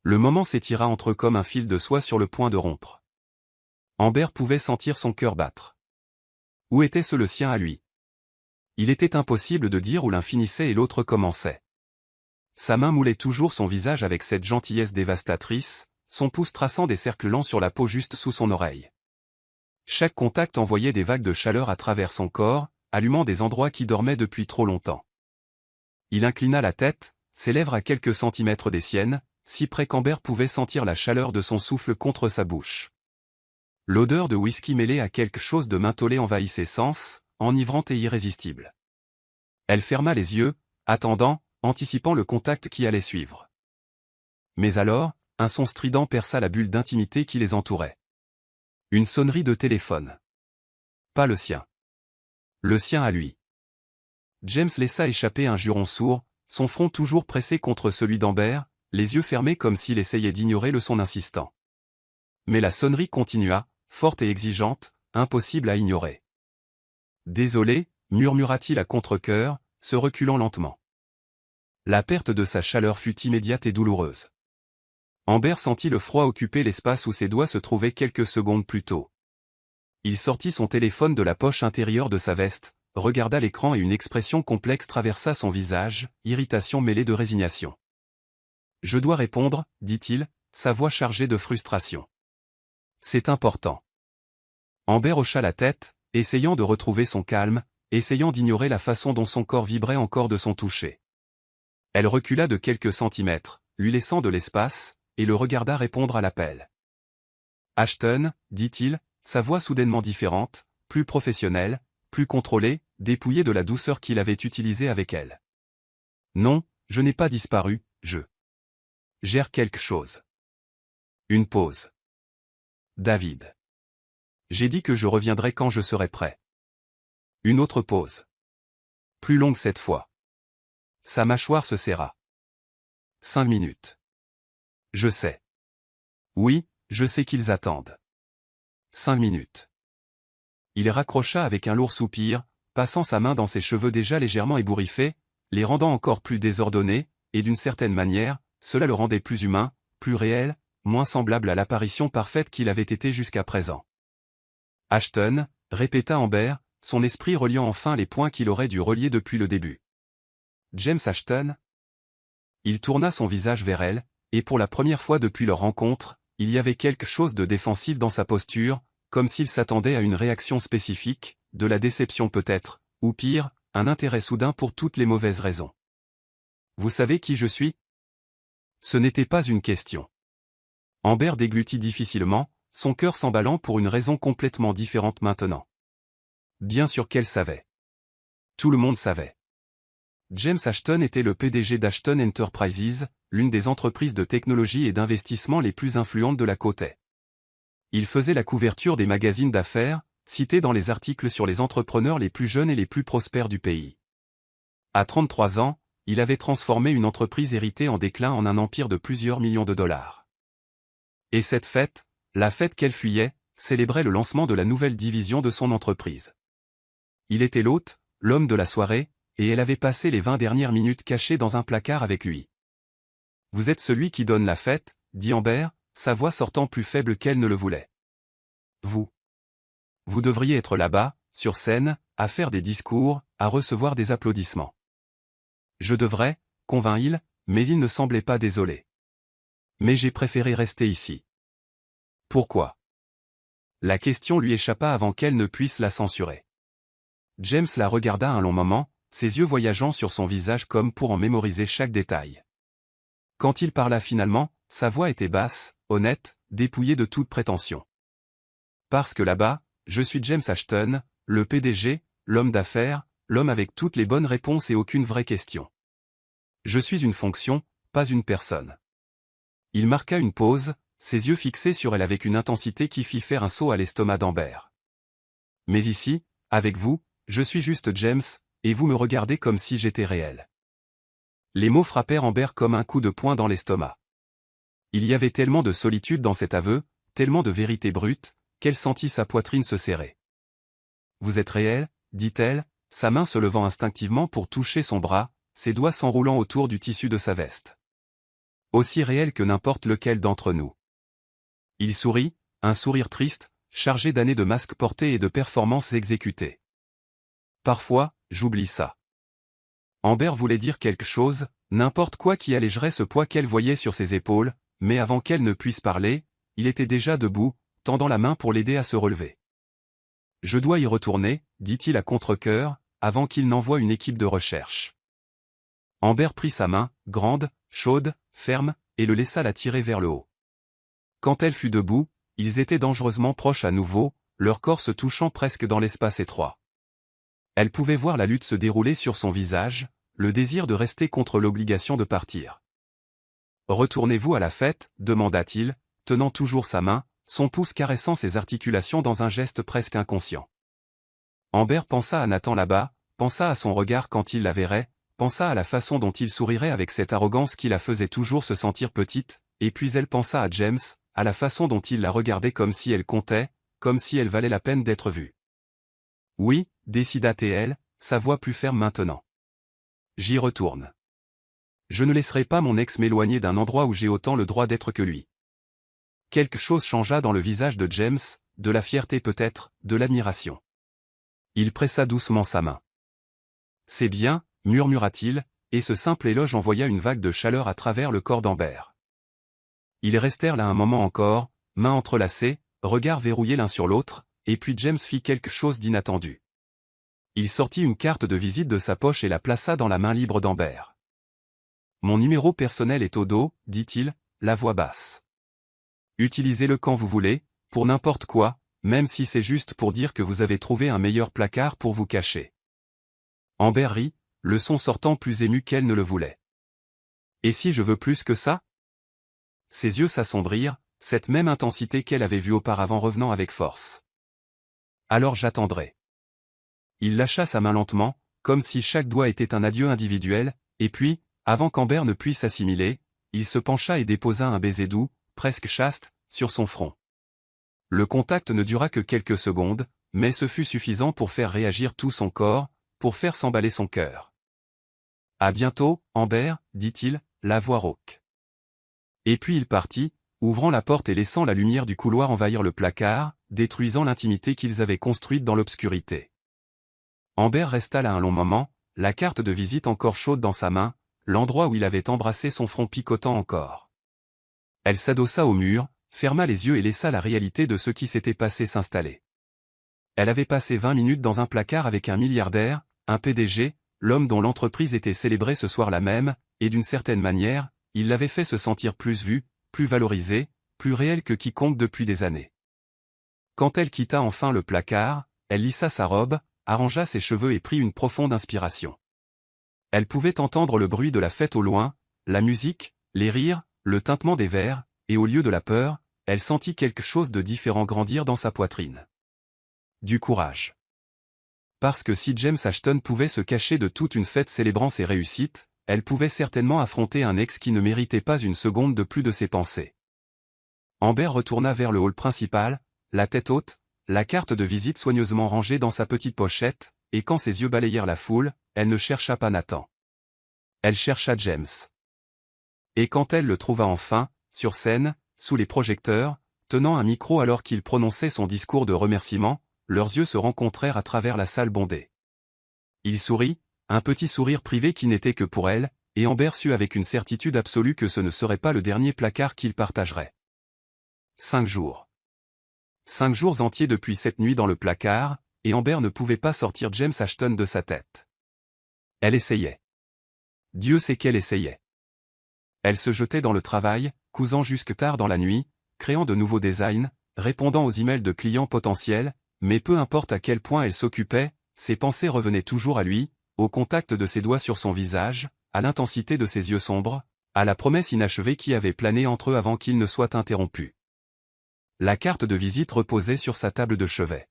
A: Le moment s'étira entre eux comme un fil de soie sur le point de rompre. Amber pouvait sentir son cœur battre. Où était-ce le sien à lui? Il était impossible de dire où l'un finissait et l'autre commençait. Sa main moulait toujours son visage avec cette gentillesse dévastatrice, son pouce traçant des cercles lents sur la peau juste sous son oreille. Chaque contact envoyait des vagues de chaleur à travers son corps, allumant des endroits qui dormaient depuis trop longtemps. Il inclina la tête, ses lèvres à quelques centimètres des siennes, si près qu'Amber pouvait sentir la chaleur de son souffle contre sa bouche. L'odeur de whisky mêlée à quelque chose de mentholé envahit ses sens, enivrante et irrésistible. Elle ferma les yeux, attendant, anticipant le contact qui allait suivre. Mais alors, un son strident perça la bulle d'intimité qui les entourait. Une sonnerie de téléphone. Pas le sien. Le sien à lui. James laissa échapper un juron sourd, son front toujours pressé contre celui d'Amber, les yeux fermés comme s'il essayait d'ignorer le son insistant. Mais la sonnerie continua, forte et exigeante, impossible à ignorer. Désolé, murmura-t-il à contre-cœur, se reculant lentement. La perte de sa chaleur fut immédiate et douloureuse. Amber sentit le froid occuper l'espace où ses doigts se trouvaient quelques secondes plus tôt. Il sortit son téléphone de la poche intérieure de sa veste, regarda l'écran et une expression complexe traversa son visage, irritation mêlée de résignation. « Je dois répondre, dit-il, sa voix chargée de frustration. C'est important. » Amber hocha la tête, essayant de retrouver son calme, essayant d'ignorer la façon dont son corps vibrait encore de son toucher. Elle recula de quelques centimètres, lui laissant de l'espace, et le regarda répondre à l'appel. « Ashton, dit-il, sa voix soudainement différente, plus professionnelle, plus contrôlée, dépouillée de la douceur qu'il avait utilisée avec elle. « Non, je n'ai pas disparu, je gère quelque chose. » Une pause. « David. J'ai dit que je reviendrai quand je serai prêt. » Une autre pause. Plus longue cette fois. Sa mâchoire se serra. 5 minutes. Je sais. Oui, je sais qu'ils attendent. 5 minutes. Il raccrocha avec un lourd soupir, passant sa main dans ses cheveux déjà légèrement ébouriffés, les rendant encore plus désordonnés, et d'une certaine manière, cela le rendait plus humain, plus réel, moins semblable à l'apparition parfaite qu'il avait été jusqu'à présent. Ashton, répéta Amber, son esprit reliant enfin les points qu'il aurait dû relier depuis le début. James Ashton? Il tourna son visage vers elle, et pour la première fois depuis leur rencontre, il y avait quelque chose de défensif dans sa posture, comme s'il s'attendait à une réaction spécifique, de la déception peut-être, ou pire, un intérêt soudain pour toutes les mauvaises raisons. Vous savez qui je suis? Ce n'était pas une question. Amber déglutit difficilement, son cœur s'emballant pour une raison complètement différente maintenant. Bien sûr qu'elle savait. Tout le monde savait. James Ashton était le PDG d'Ashton Enterprises, l'une des entreprises de technologie et d'investissement les plus influentes de la côte Est. Il faisait la couverture des magazines d'affaires, cités dans les articles sur les entrepreneurs les plus jeunes et les plus prospères du pays. À 33 ans, il avait transformé une entreprise héritée en déclin en un empire de plusieurs millions de dollars. Et cette fête, la fête qu'elle fuyait, célébrait le lancement de la nouvelle division de son entreprise. Il était l'hôte, l'homme de la soirée, et elle avait passé les 20 dernières minutes cachées dans un placard avec lui. « Vous êtes celui qui donne la fête, » dit Amber, sa voix sortant plus faible qu'elle ne le voulait. « Vous devriez être là-bas, sur scène, à faire des discours, à recevoir des applaudissements. » Je devrais, convint-il, mais il ne semblait pas désolé. Mais j'ai préféré rester ici. Pourquoi? La question lui échappa avant qu'elle ne puisse la censurer. James la regarda un long moment, ses yeux voyageant sur son visage comme pour en mémoriser chaque détail. Quand il parla finalement, sa voix était basse, honnête, dépouillée de toute prétention. Parce que là-bas, je suis James Ashton, le PDG, l'homme d'affaires, l'homme avec toutes les bonnes réponses et aucune vraie question. Je suis une fonction, pas une personne. Il marqua une pause, ses yeux fixés sur elle avec une intensité qui fit faire un saut à l'estomac d'Amber. Mais ici, avec vous, je suis juste James, et vous me regardez comme si j'étais réel. Les mots frappèrent Amber comme un coup de poing dans l'estomac. Il y avait tellement de solitude dans cet aveu, tellement de vérité brute, qu'elle sentit sa poitrine se serrer. Vous êtes réel, dit-elle, sa main se levant instinctivement pour toucher son bras, ses doigts s'enroulant autour du tissu de sa veste. Aussi réel que n'importe lequel d'entre nous. Il sourit, un sourire triste, chargé d'années de masques portés et de performances exécutées. Parfois, j'oublie ça. Amber voulait dire quelque chose, n'importe quoi qui allégerait ce poids qu'elle voyait sur ses épaules, mais avant qu'elle ne puisse parler, il était déjà debout, tendant la main pour l'aider à se relever. « Je dois y retourner, dit-il à contre-cœur, avant qu'il n'envoie une équipe de recherche. Amber prit sa main, grande, chaude, ferme, et le laissa la tirer vers le haut. Quand elle fut debout, ils étaient dangereusement proches à nouveau, leurs corps se touchant presque dans l'espace étroit. Elle pouvait voir la lutte se dérouler sur son visage, le désir de rester contre l'obligation de partir. « Retournez-vous à la fête ?» demanda-t-il, tenant toujours sa main, son pouce caressant ses articulations dans un geste presque inconscient. Amber pensa à Nathan là-bas, pensa à son regard quand il la verrait, pensa à la façon dont il sourirait avec cette arrogance qui la faisait toujours se sentir petite, et puis elle pensa à James, à la façon dont il la regardait comme si elle comptait, comme si elle valait la peine d'être vue. « Oui, décida-t-elle, sa voix plus ferme maintenant. J'y retourne. Je ne laisserai pas mon ex m'éloigner d'un endroit où j'ai autant le droit d'être que lui. » Quelque chose changea dans le visage de James, de la fierté peut-être, de l'admiration. Il pressa doucement sa main. « C'est bien, » murmura-t-il, et ce simple éloge envoya une vague de chaleur à travers le corps d'Amber. Ils restèrent là un moment encore, mains entrelacées, regards verrouillés l'un sur l'autre, et puis James fit quelque chose d'inattendu. Il sortit une carte de visite de sa poche et la plaça dans la main libre d'Amber. « Mon numéro personnel est au dos, » dit-il, la voix basse. « Utilisez-le quand vous voulez, pour n'importe quoi, même si c'est juste pour dire que vous avez trouvé un meilleur placard pour vous cacher. » Amber rit, le son sortant plus ému qu'elle ne le voulait. « Et si je veux plus que ça ?» Ses yeux s'assombrirent, cette même intensité qu'elle avait vue auparavant revenant avec force. « Alors j'attendrai. » Il lâcha sa main lentement, comme si chaque doigt était un adieu individuel, et puis, avant qu'Amber ne puisse s'assimiler, il se pencha et déposa un baiser doux, presque chaste, sur son front. Le contact ne dura que quelques secondes, mais ce fut suffisant pour faire réagir tout son corps, pour faire s'emballer son cœur. « À bientôt, Amber, » dit-il, la voix rauque. Et puis il partit, ouvrant la porte et laissant la lumière du couloir envahir le placard, détruisant l'intimité qu'ils avaient construite dans l'obscurité. Amber resta là un long moment, la carte de visite encore chaude dans sa main, l'endroit où il avait embrassé son front picotant encore. Elle s'adossa au mur, ferma les yeux et laissa la réalité de ce qui s'était passé s'installer. Elle avait passé 20 minutes dans un placard avec un milliardaire, un PDG, l'homme dont l'entreprise était célébrée ce soir-là même, et d'une certaine manière, il l'avait fait se sentir plus vu, plus valorisé, plus réel que quiconque depuis des années. Quand elle quitta enfin le placard, elle lissa sa robe, arrangea ses cheveux et prit une profonde inspiration. Elle pouvait entendre le bruit de la fête au loin, la musique, les rires, le tintement des verres, et au lieu de la peur, elle sentit quelque chose de différent grandir dans sa poitrine. Du courage. Parce que si James Ashton pouvait se cacher de toute une fête célébrant ses réussites, elle pouvait certainement affronter un ex qui ne méritait pas une seconde de plus de ses pensées. Amber retourna vers le hall principal, la tête haute, la carte de visite soigneusement rangée dans sa petite pochette, et quand ses yeux balayèrent la foule, elle ne chercha pas Nathan. Elle chercha James. Et quand elle le trouva enfin, sur scène, sous les projecteurs, tenant un micro alors qu'il prononçait son discours de remerciement, leurs yeux se rencontrèrent à travers la salle bondée. Il sourit, un petit sourire privé qui n'était que pour elle, et Amber sut avec une certitude absolue que ce ne serait pas le dernier placard qu'ils partageraient. 5 jours. 5 jours entiers depuis cette nuit dans le placard, et Amber ne pouvait pas sortir James Ashton de sa tête. Elle essayait. Dieu sait qu'elle essayait. Elle se jetait dans le travail, cousant jusque tard dans la nuit, créant de nouveaux designs, répondant aux emails de clients potentiels, mais peu importe à quel point elle s'occupait, ses pensées revenaient toujours à lui, au contact de ses doigts sur son visage, à l'intensité de ses yeux sombres, à la promesse inachevée qui avait plané entre eux avant qu'il ne soit interrompu. La carte de visite reposait sur sa table de chevet.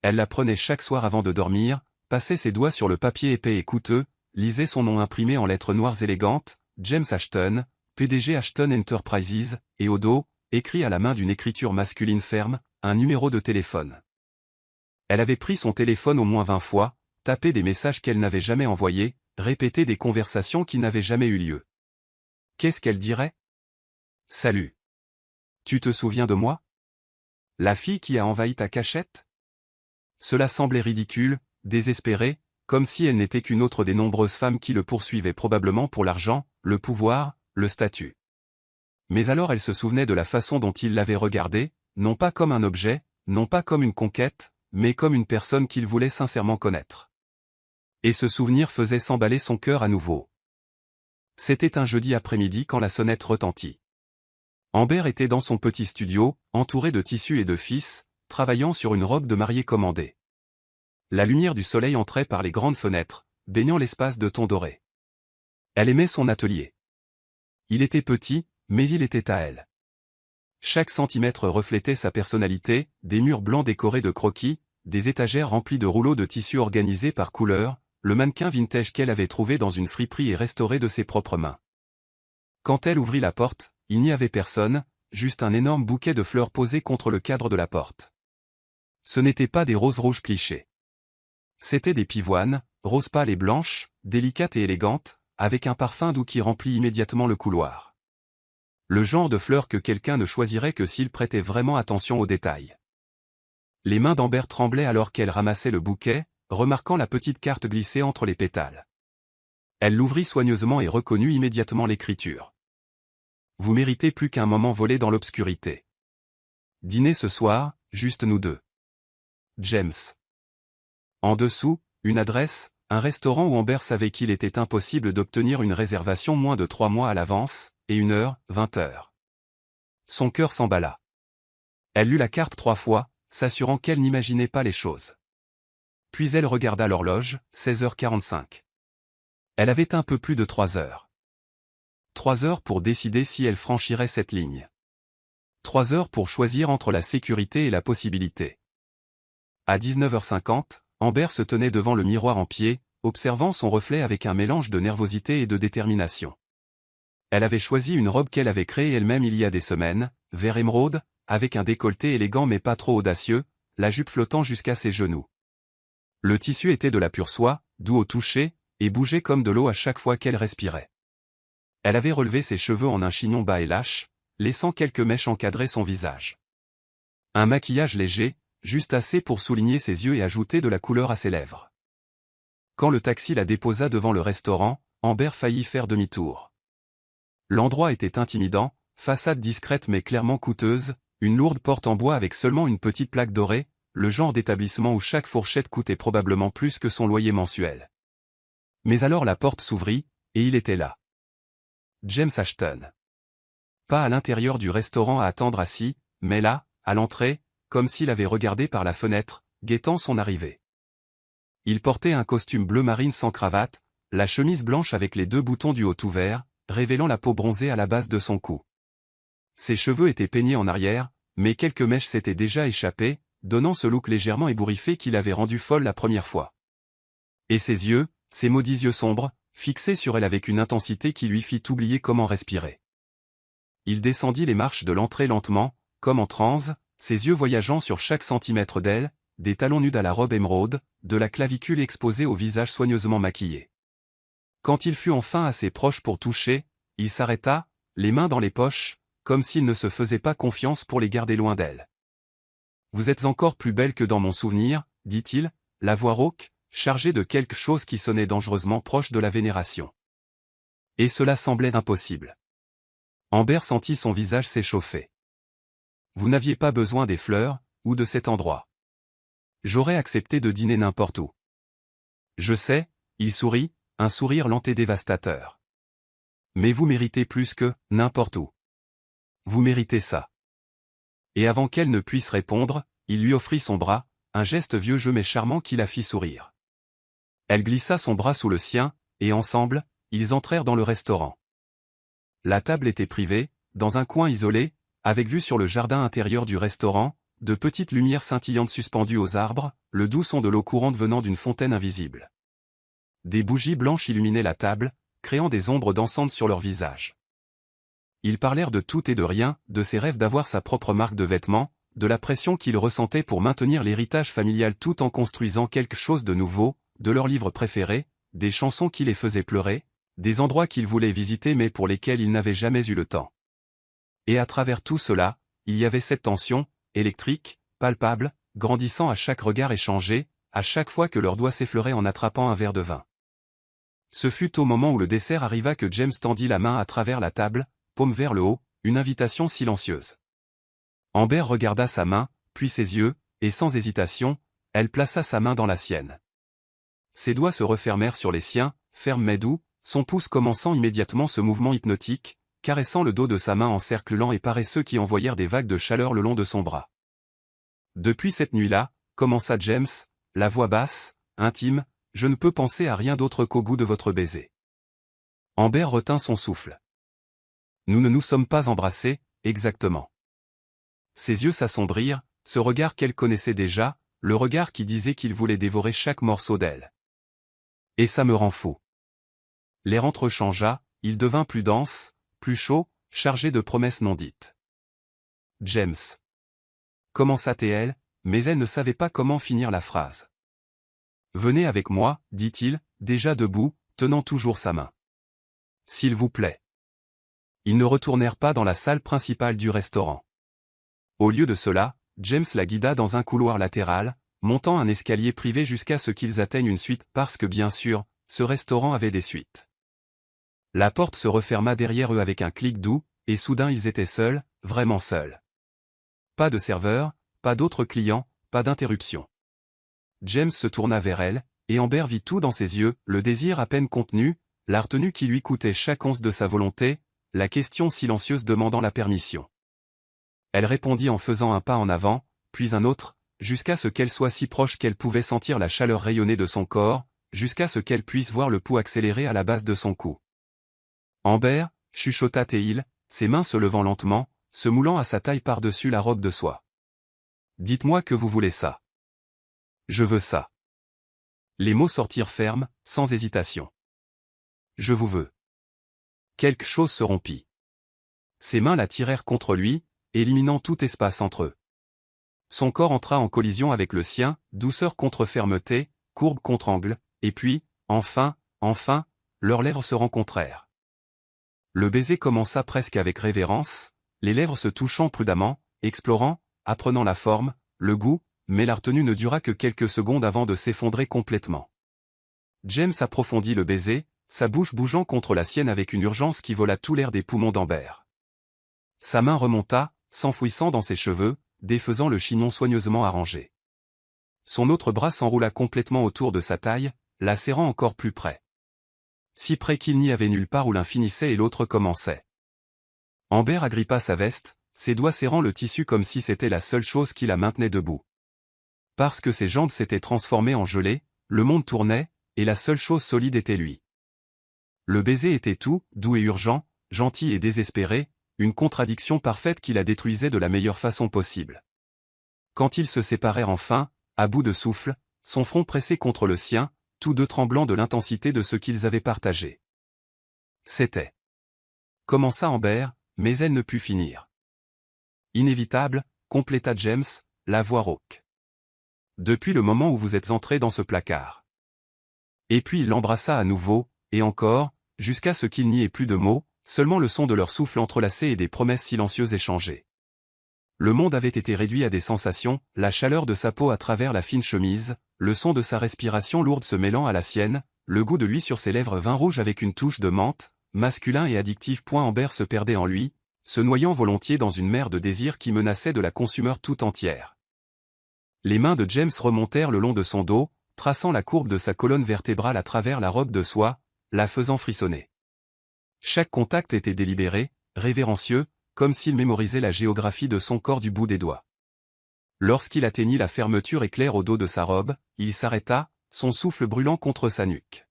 A: Elle la prenait chaque soir avant de dormir, passait ses doigts sur le papier épais et coûteux, lisait son nom imprimé en lettres noires élégantes, James Ashton, PDG Ashton Enterprises, et au dos, écrit à la main d'une écriture masculine ferme, un numéro de téléphone. Elle avait pris son téléphone au moins 20 fois, tapé des messages qu'elle n'avait jamais envoyés, répété des conversations qui n'avaient jamais eu lieu. Qu'est-ce qu'elle dirait? Salut. Tu te souviens de moi? La fille qui a envahi ta cachette? Cela semblait ridicule, désespéré, comme si elle n'était qu'une autre des nombreuses femmes qui le poursuivaient probablement pour l'argent, le pouvoir, le statut. Mais alors elle se souvenait de la façon dont il l'avait regardée, non pas comme un objet, non pas comme une conquête, mais comme une personne qu'il voulait sincèrement connaître. Et ce souvenir faisait s'emballer son cœur à nouveau. C'était un jeudi après-midi quand la sonnette retentit. Amber était dans son petit studio, entouré de tissus et de fils, travaillant sur une robe de mariée commandée. La lumière du soleil entrait par les grandes fenêtres, baignant l'espace de tons dorés. Elle aimait son atelier. Il était petit, mais il était à elle. Chaque centimètre reflétait sa personnalité, des murs blancs décorés de croquis, des étagères remplies de rouleaux de tissus organisés par couleur, le mannequin vintage qu'elle avait trouvé dans une friperie et restauré de ses propres mains. Quand elle ouvrit la porte, il n'y avait personne, juste un énorme bouquet de fleurs posé contre le cadre de la porte. Ce n'étaient pas des roses rouges clichés. C'étaient des pivoines, roses pâles et blanches, délicates et élégantes, avec un parfum doux qui remplit immédiatement le couloir. Le genre de fleurs que quelqu'un ne choisirait que s'il prêtait vraiment attention aux détails. Les mains d'Amber tremblaient alors qu'elle ramassait le bouquet, remarquant la petite carte glissée entre les pétales. Elle l'ouvrit soigneusement et reconnut immédiatement l'écriture. Vous méritez plus qu'un moment volé dans l'obscurité. Dîner ce soir, juste nous deux. James. En dessous, une adresse, un restaurant où Amber savait qu'il était impossible d'obtenir une réservation moins de 3 mois à l'avance, et 1 heure, 20 heures. Son cœur s'emballa. Elle lut la carte 3 fois, s'assurant qu'elle n'imaginait pas les choses. Puis elle regarda l'horloge, 16h45. Elle avait un peu plus de 3 heures. 3 heures pour décider si elle franchirait cette ligne. 3 heures pour choisir entre la sécurité et la possibilité. À 19h50, Amber se tenait devant le miroir en pied, observant son reflet avec un mélange de nervosité et de détermination. Elle avait choisi une robe qu'elle avait créée elle-même il y a des semaines, vert émeraude, avec un décolleté élégant mais pas trop audacieux, la jupe flottant jusqu'à ses genoux. Le tissu était de la pure soie, doux au toucher, et bougeait comme de l'eau à chaque fois qu'elle respirait. Elle avait relevé ses cheveux en un chignon bas et lâche, laissant quelques mèches encadrer son visage. Un maquillage léger, juste assez pour souligner ses yeux et ajouter de la couleur à ses lèvres. Quand le taxi la déposa devant le restaurant, Amber faillit faire demi-tour. L'endroit était intimidant, façade discrète mais clairement coûteuse, une lourde porte en bois avec seulement une petite plaque dorée, le genre d'établissement où chaque fourchette coûtait probablement plus que son loyer mensuel. Mais alors la porte s'ouvrit, et il était là. James Ashton. Pas à l'intérieur du restaurant à attendre assis, mais là, à l'entrée, comme s'il avait regardé par la fenêtre, guettant son arrivée. Il portait un costume bleu marine sans cravate, la chemise blanche avec les 2 boutons du haut ouverts, révélant la peau bronzée à la base de son cou. Ses cheveux étaient peignés en arrière, mais quelques mèches s'étaient déjà échappées, donnant ce look légèrement ébouriffé qui l'avait rendue folle la première fois. Et ses yeux, ses maudits yeux sombres, fixés sur elle avec une intensité qui lui fit oublier comment respirer. Il descendit les marches de l'entrée lentement, comme en transe, ses yeux voyageant sur chaque centimètre d'elle, des talons nus à la robe émeraude, de la clavicule exposée au visage soigneusement maquillé. Quand il fut enfin assez proche pour toucher, il s'arrêta, les mains dans les poches, comme s'il ne se faisait pas confiance pour les garder loin d'elle. « Vous êtes encore plus belle que dans mon souvenir, » dit-il, la voix rauque, chargée de quelque chose qui sonnait dangereusement proche de la vénération. Et cela semblait impossible. Amber sentit son visage s'échauffer. « Vous n'aviez pas besoin des fleurs, ou de cet endroit. J'aurais accepté de dîner n'importe où. » Je sais, il sourit, un sourire lent et dévastateur. Mais vous méritez plus que n'importe où. Vous méritez ça. Et avant qu'elle ne puisse répondre, il lui offrit son bras, un geste vieux jeu mais charmant qui la fit sourire. Elle glissa son bras sous le sien, et ensemble, ils entrèrent dans le restaurant. La table était privée, dans un coin isolé, avec vue sur le jardin intérieur du restaurant, de petites lumières scintillantes suspendues aux arbres, le doux son de l'eau courante venant d'une fontaine invisible. Des bougies blanches illuminaient la table, créant des ombres dansantes sur leurs visages. Ils parlèrent de tout et de rien, de ses rêves d'avoir sa propre marque de vêtements, de la pression qu'ils ressentaient pour maintenir l'héritage familial tout en construisant quelque chose de nouveau, de leurs livres préférés, des chansons qui les faisaient pleurer, des endroits qu'ils voulaient visiter mais pour lesquels ils n'avaient jamais eu le temps. Et à travers tout cela, il y avait cette tension, électrique, palpable, grandissant à chaque regard échangé, à chaque fois que leurs doigts s'effleuraient en attrapant un verre de vin. Ce fut au moment où le dessert arriva que James tendit la main à travers la table, paume vers le haut, une invitation silencieuse. Amber regarda sa main, puis ses yeux, et sans hésitation, elle plaça sa main dans la sienne. Ses doigts se refermèrent sur les siens, fermes mais doux, son pouce commençant immédiatement ce mouvement hypnotique, caressant le dos de sa main en cercle lent et paresseux qui envoyèrent des vagues de chaleur le long de son bras. Depuis cette nuit-là, commença James, la voix basse, intime, je ne peux penser à rien d'autre qu'au goût de votre baiser. Amber retint son souffle. Nous ne nous sommes pas embrassés, exactement. Ses yeux s'assombrirent, ce regard qu'elle connaissait déjà, le regard qui disait qu'il voulait dévorer chaque morceau d'elle. Et ça me rend fou. L'air entrechangea, il devint plus dense, plus chaud, chargé de promesses non dites. James. Commença-t-elle, mais elle ne savait pas comment finir la phrase. Venez avec moi, dit-il, déjà debout, tenant toujours sa main. S'il vous plaît. Ils ne retournèrent pas dans la salle principale du restaurant. Au lieu de cela, James la guida dans un couloir latéral, montant un escalier privé jusqu'à ce qu'ils atteignent une suite parce que bien sûr, ce restaurant avait des suites. La porte se referma derrière eux avec un clic doux, et soudain ils étaient seuls, vraiment seuls. Pas de serveur, pas d'autres clients, pas d'interruption. James se tourna vers elle, et Amber vit tout dans ses yeux, le désir à peine contenu, la retenue qui lui coûtait chaque once de sa volonté, la question silencieuse demandant la permission. Elle répondit en faisant un pas en avant, puis un autre, jusqu'à ce qu'elle soit si proche qu'elle pouvait sentir la chaleur rayonner de son corps, jusqu'à ce qu'elle puisse voir le pouls accélérer à la base de son cou. Amber, chuchota Théil, ses mains se levant lentement, se moulant à sa taille par-dessus la robe de soie. Dites-moi que vous voulez ça. Je veux ça. Les mots sortirent fermes, sans hésitation. Je vous veux. Quelque chose se rompit. Ses mains la tirèrent contre lui, éliminant tout espace entre eux. Son corps entra en collision avec le sien, douceur contre fermeté, courbe contre angle, et puis, enfin, leurs lèvres se rencontrèrent. Le baiser commença presque avec révérence, les lèvres se touchant prudemment, explorant, apprenant la forme, le goût, mais la retenue ne dura que quelques secondes avant de s'effondrer complètement. James approfondit le baiser, sa bouche bougeant contre la sienne avec une urgence qui vola tout l'air des poumons d'Amber. Sa main remonta, s'enfouissant dans ses cheveux, défaisant le chignon soigneusement arrangé. Son autre bras s'enroula complètement autour de sa taille, la serrant encore plus près. Si près qu'il n'y avait nulle part où l'un finissait et l'autre commençait. Amber agrippa sa veste, ses doigts serrant le tissu comme si c'était la seule chose qui la maintenait debout. Parce que ses jambes s'étaient transformées en gelée, le monde tournait, et la seule chose solide était lui. Le baiser était tout, doux et urgent, gentil et désespéré, une contradiction parfaite qui la détruisait de la meilleure façon possible. Quand ils se séparèrent enfin, à bout de souffle, son front pressé contre le sien, tous deux tremblants de l'intensité de ce qu'ils avaient partagé. C'était. Commença Amber, mais elle ne put finir. Inévitable, compléta James, la voix rauque. Depuis le moment où vous êtes entré dans ce placard. Et puis il l'embrassa à nouveau, et encore, jusqu'à ce qu'il n'y ait plus de mots, seulement le son de leur souffle entrelacé et des promesses silencieuses échangées. Le monde avait été réduit à des sensations, la chaleur de sa peau à travers la fine chemise, le son de sa respiration lourde se mêlant à la sienne, le goût de lui sur ses lèvres vin rouge avec une touche de menthe, masculin et addictif. Amber se perdait en lui, se noyant volontiers dans une mer de désir qui menaçait de la consumer tout entière. Les mains de James remontèrent le long de son dos, traçant la courbe de sa colonne vertébrale à travers la robe de soie, la faisant frissonner. Chaque contact était délibéré, révérencieux, comme s'il mémorisait la géographie de son corps du bout des doigts. Lorsqu'il atteignit la fermeture éclair au dos de sa robe, il s'arrêta, son souffle brûlant contre sa nuque.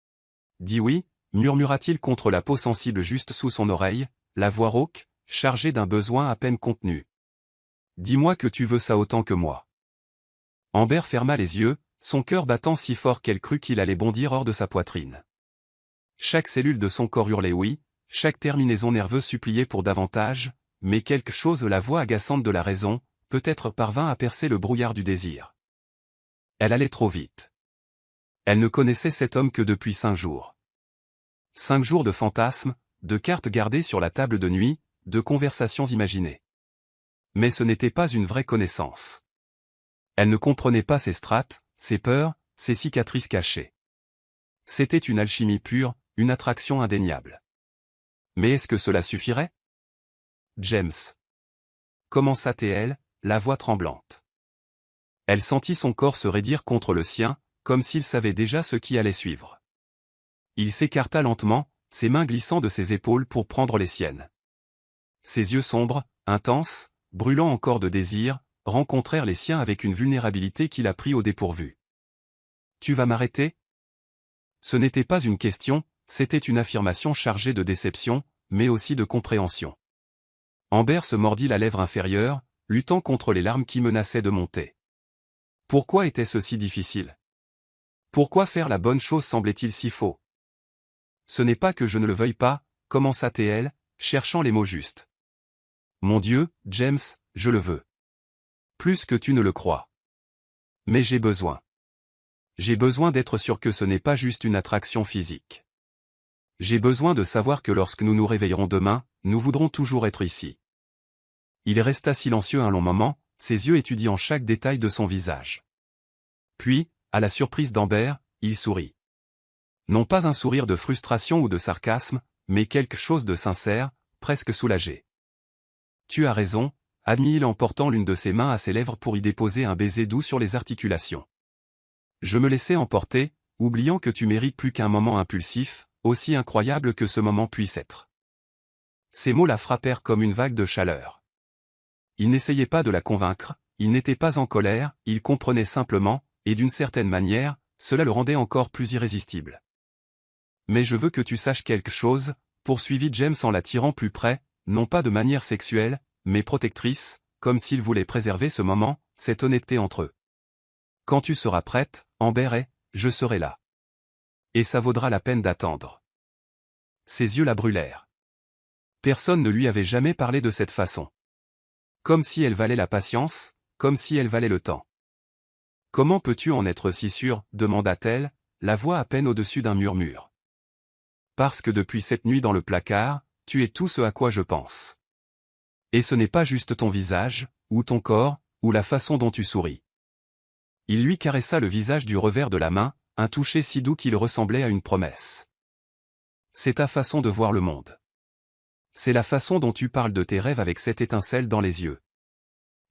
A: « Dis oui », murmura-t-il contre la peau sensible juste sous son oreille, la voix rauque, chargée d'un besoin à peine contenu. « Dis-moi que tu veux ça autant que moi. » Amber ferma les yeux, son cœur battant si fort qu'elle crut qu'il allait bondir hors de sa poitrine. Chaque cellule de son corps hurlait oui, chaque terminaison nerveuse suppliait pour davantage, mais quelque chose la voix agaçante de la raison, peut-être parvint à percer le brouillard du désir. Elle allait trop vite. Elle ne connaissait cet homme que depuis 5 jours. 5 jours de fantasmes, de cartes gardées sur la table de nuit, de conversations imaginées. Mais ce n'était pas une vraie connaissance. Elle ne comprenait pas ses strates, ses peurs, ses cicatrices cachées. C'était une alchimie pure, une attraction indéniable. Mais est-ce que cela suffirait? James. Commença-t-elle, la voix tremblante. Elle sentit son corps se raidir contre le sien, comme s'il savait déjà ce qui allait suivre. Il s'écarta lentement, ses mains glissant de ses épaules pour prendre les siennes. Ses yeux sombres, intenses, brûlant encore de désir, rencontrèrent les siens avec une vulnérabilité qui la prit au dépourvu. « Tu vas m'arrêter » Ce n'était pas une question, c'était une affirmation chargée de déception, mais aussi de compréhension. Amber se mordit la lèvre inférieure, luttant contre les larmes qui menaçaient de monter. Pourquoi était-ce si difficile? Pourquoi faire la bonne chose semblait-il si faux? Ce n'est pas que je ne le veuille pas, commença-t-elle, cherchant les mots justes. Mon Dieu, James, je le veux. Plus que tu ne le crois. Mais j'ai besoin. J'ai besoin d'être sûr que ce n'est pas juste une attraction physique. J'ai besoin de savoir que lorsque nous nous réveillerons demain, nous voudrons toujours être ici. Il resta silencieux un long moment, ses yeux étudiant chaque détail de son visage. Puis, à la surprise d'Amber, il sourit. Non pas un sourire de frustration ou de sarcasme, mais quelque chose de sincère, presque soulagé. Tu as raison, admit-il en portant l'une de ses mains à ses lèvres pour y déposer un baiser doux sur les articulations. Je me laissais emporter, oubliant que tu mérites plus qu'un moment impulsif, aussi incroyable que ce moment puisse être. Ces mots la frappèrent comme une vague de chaleur. Il n'essayait pas de la convaincre, il n'était pas en colère, il comprenait simplement, et d'une certaine manière, cela le rendait encore plus irrésistible. Mais je veux que tu saches quelque chose, poursuivit James en la tirant plus près, non pas de manière sexuelle, mais protectrice, comme s'il voulait préserver ce moment, cette honnêteté entre eux. Quand tu seras prête, Amber, et je serai là. Et ça vaudra la peine d'attendre. Ses yeux la brûlèrent. Personne ne lui avait jamais parlé de cette façon. Comme si elle valait la patience, comme si elle valait le temps. Comment peux-tu en être si sûr, demanda-t-elle, la voix à peine au-dessus d'un murmure. Parce que depuis cette nuit dans le placard, tu es tout ce à quoi je pense. Et ce n'est pas juste ton visage, ou ton corps, ou la façon dont tu souris. Il lui caressa le visage du revers de la main, un toucher si doux qu'il ressemblait à une promesse. C'est ta façon de voir le monde. C'est la façon dont tu parles de tes rêves avec cette étincelle dans les yeux.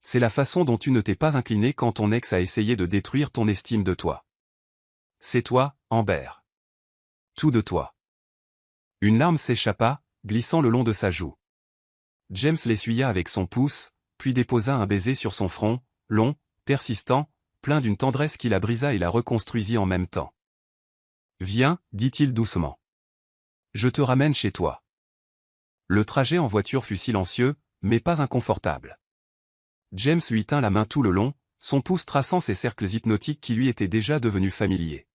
A: C'est la façon dont tu ne t'es pas incliné quand ton ex a essayé de détruire ton estime de toi. C'est toi, Amber. Tout de toi. Une larme s'échappa, glissant le long de sa joue. James l'essuya avec son pouce, puis déposa un baiser sur son front, long, persistant, plein d'une tendresse qui la brisa et la reconstruisit en même temps. Viens, dit-il doucement. Je te ramène chez toi. Le trajet en voiture fut silencieux, mais pas inconfortable. James lui tint la main tout le long, son pouce traçant ces cercles hypnotiques qui lui étaient déjà devenus familiers.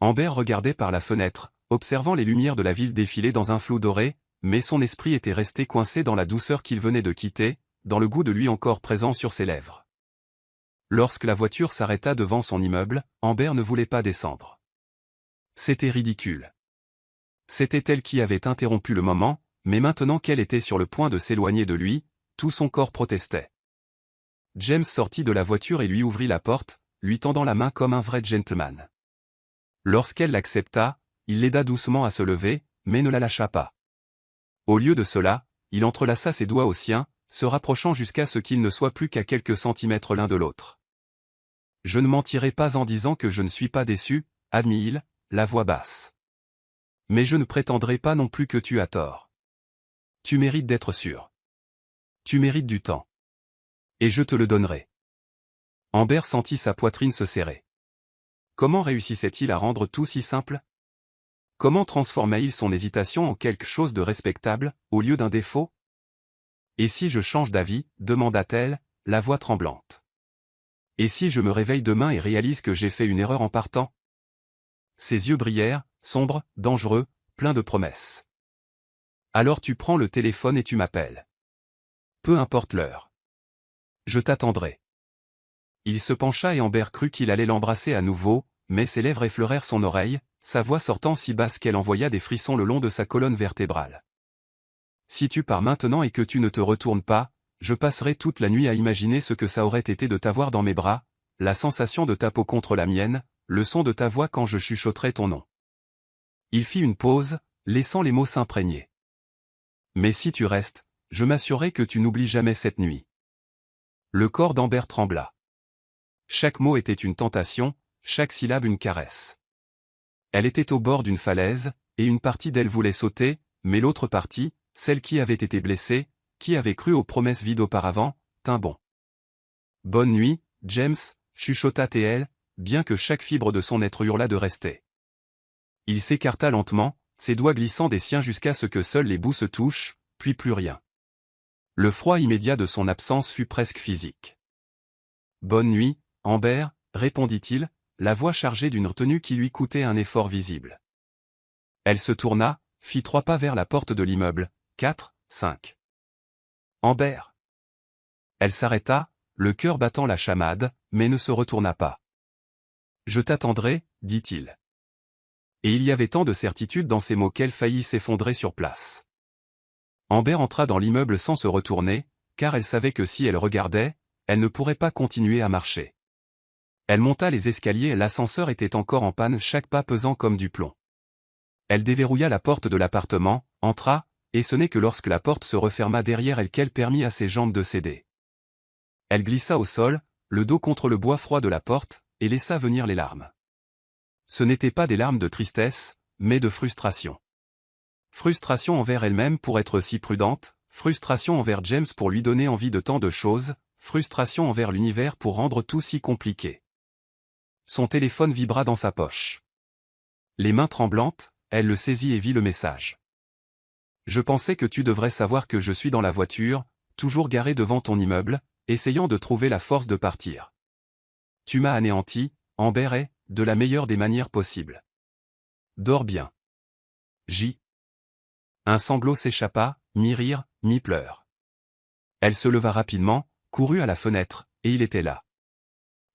A: Amber regardait par la fenêtre, observant les lumières de la ville défiler dans un flou doré, mais son esprit était resté coincé dans la douceur qu'il venait de quitter, dans le goût de lui encore présent sur ses lèvres. Lorsque la voiture s'arrêta devant son immeuble, Amber ne voulait pas descendre. C'était ridicule. C'était elle qui avait interrompu le moment, mais maintenant qu'elle était sur le point de s'éloigner de lui, tout son corps protestait. James sortit de la voiture et lui ouvrit la porte, lui tendant la main comme un vrai gentleman. Lorsqu'elle l'accepta, il l'aida doucement à se lever, mais ne la lâcha pas. Au lieu de cela, il entrelaça ses doigts aux siens, se rapprochant jusqu'à ce qu'ils ne soient plus qu'à quelques centimètres l'un de l'autre. Je ne mentirai pas en disant que je ne suis pas déçu, admit-il, la voix basse. Mais je ne prétendrai pas non plus que tu as tort. Tu mérites d'être sûr. Tu mérites du temps. Et je te le donnerai. Amber sentit sa poitrine se serrer. Comment réussissait-il à rendre tout si simple? Comment transformait-il son hésitation en quelque chose de respectable, au lieu d'un défaut? Et si je change d'avis, demanda-t-elle, la voix tremblante. Et si je me réveille demain et réalise que j'ai fait une erreur en partant? Ses yeux brillèrent, sombres, dangereux, pleins de promesses. Alors tu prends le téléphone et tu m'appelles. Peu importe l'heure. Je t'attendrai. Il se pencha et Amber crut qu'il allait l'embrasser à nouveau, mais ses lèvres effleurèrent son oreille, sa voix sortant si basse qu'elle envoya des frissons le long de sa colonne vertébrale. Si tu pars maintenant et que tu ne te retournes pas, je passerai toute la nuit à imaginer ce que ça aurait été de t'avoir dans mes bras, la sensation de ta peau contre la mienne, le son de ta voix quand je chuchoterai ton nom. Il fit une pause, laissant les mots s'imprégner. Mais si tu restes, je m'assurerai que tu n'oublies jamais cette nuit. Le corps d'Amber trembla. Chaque mot était une tentation, chaque syllabe une caresse. Elle était au bord d'une falaise, et une partie d'elle voulait sauter, mais l'autre partie, celle qui avait été blessée, qui avait cru aux promesses vides auparavant, tint bon. Bonne nuit, James, chuchota T.L., bien que chaque fibre de son être hurlât de rester. Il s'écarta lentement, ses doigts glissant des siens jusqu'à ce que seuls les bouts se touchent, puis plus rien. Le froid immédiat de son absence fut presque physique. Bonne nuit, Amber, répondit-il, la voix chargée d'une retenue qui lui coûtait un effort visible. Elle se tourna, fit 3 pas vers la porte de l'immeuble, 4, 5. Amber. Elle s'arrêta, le cœur battant la chamade, mais ne se retourna pas. Je t'attendrai, dit-il. Et il y avait tant de certitude dans ces mots qu'elle faillit s'effondrer sur place. Amber entra dans l'immeuble sans se retourner, car elle savait que si elle regardait, elle ne pourrait pas continuer à marcher. Elle monta les escaliers et l'ascenseur était encore en panne, chaque pas pesant comme du plomb. Elle déverrouilla la porte de l'appartement, entra, et ce n'est que lorsque la porte se referma derrière elle qu'elle permit à ses jambes de céder. Elle glissa au sol, le dos contre le bois froid de la porte, et laissa venir les larmes. Ce n'étaient pas des larmes de tristesse, mais de frustration. Frustration envers elle-même pour être si prudente, frustration envers James pour lui donner envie de tant de choses, frustration envers l'univers pour rendre tout si compliqué. Son téléphone vibra dans sa poche. Les mains tremblantes, elle le saisit et vit le message. Je pensais que tu devrais savoir que je suis dans la voiture, toujours garée devant ton immeuble, essayant de trouver la force de partir. Tu m'as anéanti, Amber, et, de la meilleure des manières possibles. Dors bien. J. Un sanglot s'échappa, mi-rire, mi-pleurs. Elle se leva rapidement, courut à la fenêtre, et il était là.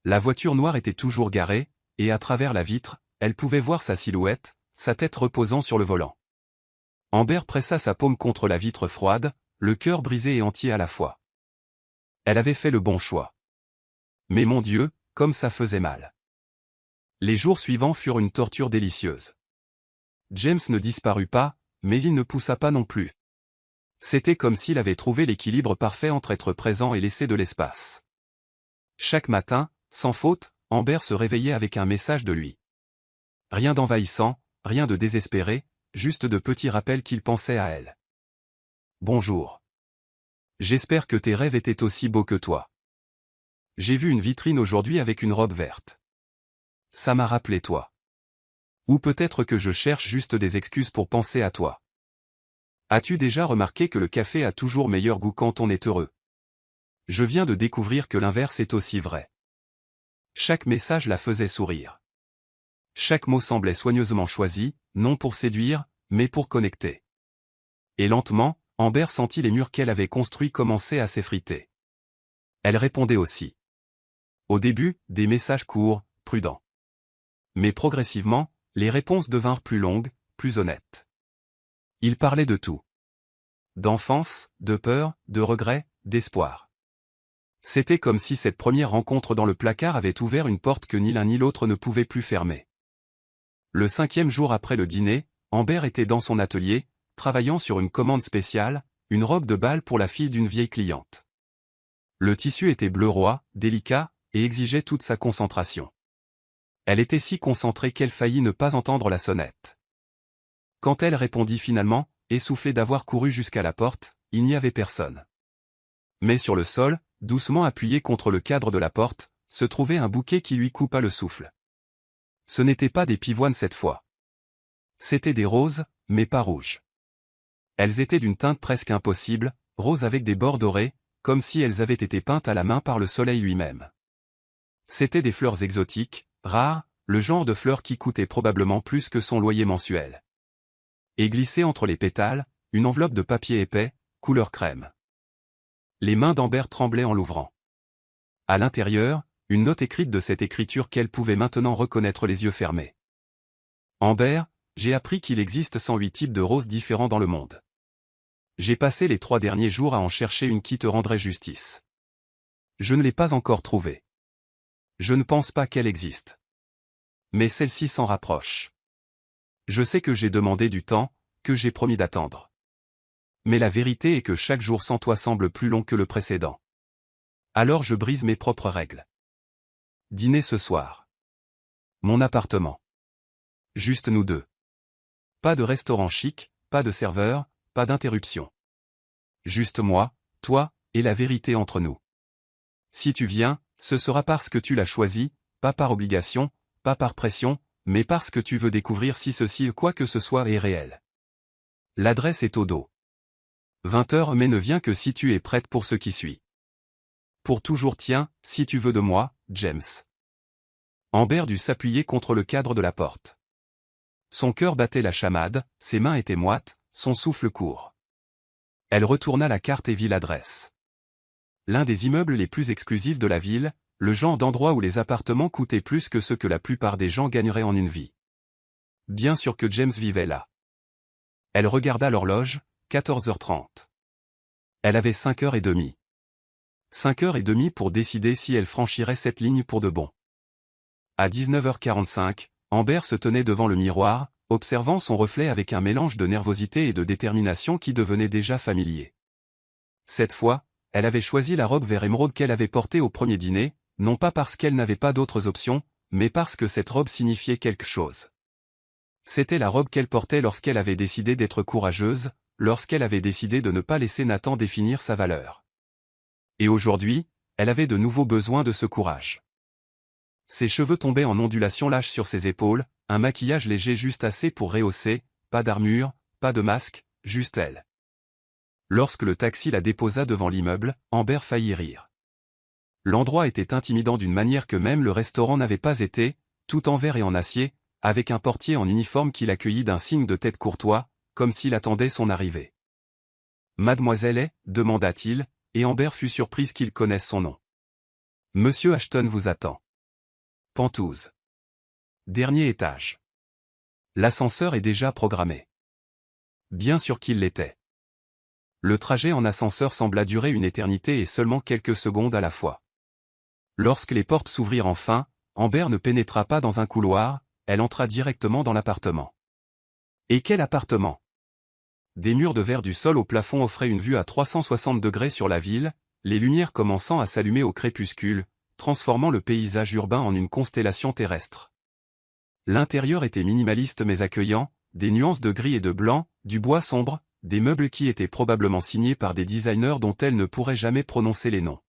A: La voiture noire était toujours garée, et à travers la vitre, elle pouvait voir sa silhouette, sa tête reposant sur le volant. Amber pressa sa paume contre la vitre froide, le cœur brisé et entier à la fois. Elle avait fait le bon choix. Mais mon Dieu, comme ça faisait mal. Les jours suivants furent une torture délicieuse. James ne disparut pas, mais il ne poussa pas non plus. C'était comme s'il avait trouvé l'équilibre parfait entre être présent et laisser de l'espace. Chaque matin, sans faute, Amber se réveillait avec un message de lui. Rien d'envahissant, rien de désespéré, juste de petits rappels qu'il pensait à elle. Bonjour. J'espère que tes rêves étaient aussi beaux que toi. J'ai vu une vitrine aujourd'hui avec une robe verte. Ça m'a rappelé toi. Ou peut-être que je cherche juste des excuses pour penser à toi. As-tu déjà remarqué que le café a toujours meilleur goût quand on est heureux? Je viens de découvrir que l'inverse est aussi vrai. Chaque message la faisait sourire. Chaque mot semblait soigneusement choisi, non pour séduire, mais pour connecter. Et lentement, Amber sentit les murs qu'elle avait construits commencer à s'effriter. Elle répondait aussi. Au début, des messages courts, prudents. Mais progressivement, les réponses devinrent plus longues, plus honnêtes. Il parlait de tout. D'enfance, de peur, de regret, d'espoir. C'était comme si cette première rencontre dans le placard avait ouvert une porte que ni l'un ni l'autre ne pouvait plus fermer. Le 5e jour après le dîner, Amber était dans son atelier, travaillant sur une commande spéciale, une robe de bal pour la fille d'une vieille cliente. Le tissu était bleu roi, délicat, et exigeait toute sa concentration. Elle était si concentrée qu'elle faillit ne pas entendre la sonnette. Quand elle répondit finalement, essoufflée d'avoir couru jusqu'à la porte, il n'y avait personne. Mais sur le sol, doucement appuyé contre le cadre de la porte, se trouvait un bouquet qui lui coupa le souffle. Ce n'étaient pas des pivoines cette fois. C'étaient des roses, mais pas rouges. Elles étaient d'une teinte presque impossible, roses avec des bords dorés, comme si elles avaient été peintes à la main par le soleil lui-même. C'étaient des fleurs exotiques, rares, le genre de fleurs qui coûtaient probablement plus que son loyer mensuel. Et glissée entre les pétales, une enveloppe de papier épais, couleur crème. Les mains d'Amber tremblaient en l'ouvrant. À l'intérieur, une note écrite de cette écriture qu'elle pouvait maintenant reconnaître les yeux fermés. Amber, j'ai appris qu'il existe 108 types de roses différents dans le monde. J'ai passé les 3 derniers jours à en chercher une qui te rendrait justice. Je ne l'ai pas encore trouvée. Je ne pense pas qu'elle existe. Mais celle-ci s'en rapproche. Je sais que j'ai demandé du temps, que j'ai promis d'attendre. Mais la vérité est que chaque jour sans toi semble plus long que le précédent. Alors je brise mes propres règles. Dîner ce soir. Mon appartement. Juste nous deux. Pas de restaurant chic, pas de serveur, pas d'interruption. Juste moi, toi, et la vérité entre nous. Si tu viens, ce sera parce que tu l'as choisi, pas par obligation, pas par pression, mais parce que tu veux découvrir si ceci ou quoi que ce soit est réel. L'adresse est au dos. 20h mais ne viens que si tu es prête pour ce qui suit. Pour toujours tiens, si tu veux de moi, James. Amber dut s'appuyer contre le cadre de la porte. Son cœur battait la chamade, ses mains étaient moites, son souffle court. Elle retourna la carte et vit l'adresse. L'un des immeubles les plus exclusifs de la ville, le genre d'endroit où les appartements coûtaient plus que ce que la plupart des gens gagneraient en une vie. Bien sûr que James vivait là. Elle regarda l'horloge, 14h30. Elle avait 5h30. 5h30 pour décider si elle franchirait cette ligne pour de bon. À 19h45, Amber se tenait devant le miroir, observant son reflet avec un mélange de nervosité et de détermination qui devenait déjà familier. Cette fois, elle avait choisi la robe vert émeraude qu'elle avait portée au premier dîner, non pas parce qu'elle n'avait pas d'autres options, mais parce que cette robe signifiait quelque chose. C'était la robe qu'elle portait lorsqu'elle avait décidé d'être courageuse, lorsqu'elle avait décidé de ne pas laisser Nathan définir sa valeur. Et aujourd'hui, elle avait de nouveau besoin de ce courage. Ses cheveux tombaient en ondulations lâches sur ses épaules, un maquillage léger juste assez pour rehausser, pas d'armure, pas de masque, juste elle. Lorsque le taxi la déposa devant l'immeuble, Amber faillit rire. L'endroit était intimidant d'une manière que même le restaurant n'avait pas été, tout en verre et en acier, avec un portier en uniforme qui l'accueillit d'un signe de tête courtois, comme s'il attendait son arrivée. « Mademoiselle est » demanda-t-il, et Amber fut surprise qu'il connaisse son nom. « Monsieur Ashton vous attend. » Penthouse. Dernier étage. L'ascenseur est déjà programmé. Bien sûr qu'il l'était. Le trajet en ascenseur sembla durer une éternité et seulement quelques secondes à la fois. Lorsque les portes s'ouvrirent enfin, Amber ne pénétra pas dans un couloir, elle entra directement dans l'appartement. Et quel appartement! Des murs de verre du sol au plafond offraient une vue à 360 degrés sur la ville, les lumières commençant à s'allumer au crépuscule, transformant le paysage urbain en une constellation terrestre. L'intérieur était minimaliste mais accueillant, des nuances de gris et de blanc, du bois sombre, des meubles qui étaient probablement signés par des designers dont elle ne pourrait jamais prononcer les noms.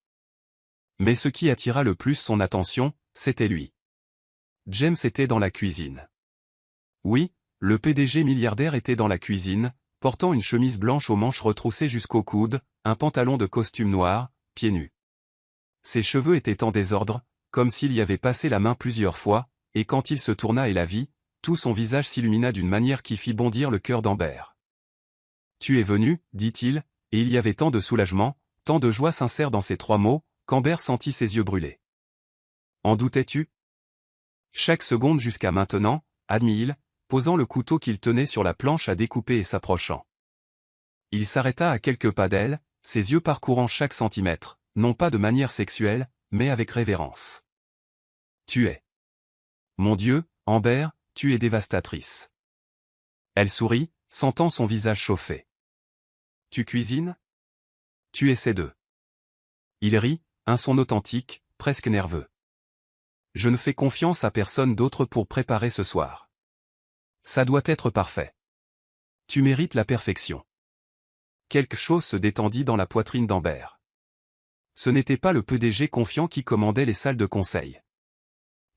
A: Mais ce qui attira le plus son attention, c'était lui. James était dans la cuisine. Oui, le PDG milliardaire était dans la cuisine, portant une chemise blanche aux manches retroussées jusqu'au coude, un pantalon de costume noir, pieds nus. Ses cheveux étaient en désordre, comme s'il y avait passé la main plusieurs fois, et quand il se tourna et la vit, tout son visage s'illumina d'une manière qui fit bondir le cœur d'Amber. « Tu es venu, dit-il, et il y avait tant de soulagement, tant de joie sincère dans ces 3 mots, qu'Amber sentit ses yeux brûler. « En doutais-tu » Chaque seconde jusqu'à maintenant, admit-il, posant le couteau qu'il tenait sur la planche à découper et s'approchant. Il s'arrêta à quelques pas d'elle, ses yeux parcourant chaque centimètre, non pas de manière sexuelle, mais avec révérence. « Tu es. Mon Dieu, Amber, tu es dévastatrice. » Elle sourit, sentant son visage chauffer. « Tu cuisines ? Tu essaies de. » Il rit, un son authentique, presque nerveux. « Je ne fais confiance à personne d'autre pour préparer ce soir. Ça doit être parfait. Tu mérites la perfection. » Quelque chose se détendit dans la poitrine d'Amber. Ce n'était pas le PDG confiant qui commandait les salles de conseil.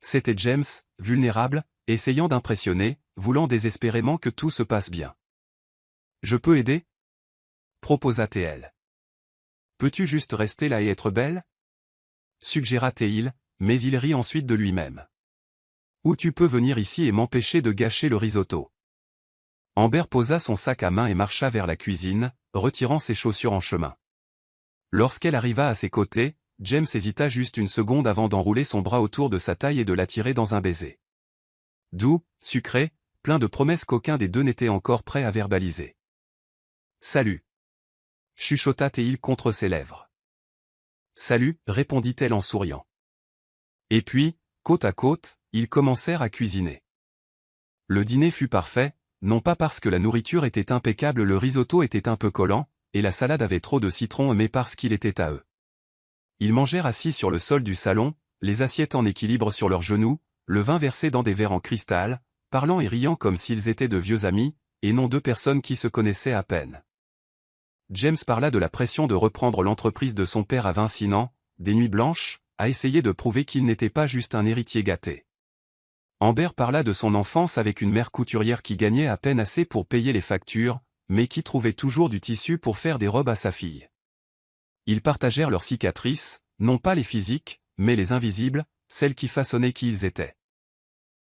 A: C'était James, vulnérable, essayant d'impressionner, voulant désespérément que tout se passe bien. « Je peux aider ?» proposa-t-elle. « Peux-tu juste rester là et être belle ?» suggéra-t-il, mais il rit ensuite de lui-même. « Ou tu peux venir ici et m'empêcher de gâcher le risotto. » Amber posa son sac à main et marcha vers la cuisine, retirant ses chaussures en chemin. Lorsqu'elle arriva à ses côtés, James hésita juste une seconde avant d'enrouler son bras autour de sa taille et de l'attirer dans un baiser. Doux, sucré, plein de promesses qu'aucun des deux n'était encore prêt à verbaliser. « Salut !» chuchota Théil contre ses lèvres. « Salut !» répondit-elle en souriant. Et puis, côte à côte, ils commencèrent à cuisiner. Le dîner fut parfait, non pas parce que la nourriture était impeccable, le risotto était un peu collant, et la salade avait trop de citron, mais parce qu'il était à eux. Ils mangèrent assis sur le sol du salon, les assiettes en équilibre sur leurs genoux, le vin versé dans des verres en cristal, parlant et riant comme s'ils étaient de vieux amis, et non deux personnes qui se connaissaient à peine. James parla de la pression de reprendre l'entreprise de son père à Vincennes, des nuits blanches, à essayer de prouver qu'il n'était pas juste un héritier gâté. Amber parla de son enfance avec une mère couturière qui gagnait à peine assez pour payer les factures, mais qui trouvait toujours du tissu pour faire des robes à sa fille. Ils partagèrent leurs cicatrices, non pas les physiques, mais les invisibles, celles qui façonnaient qui ils étaient.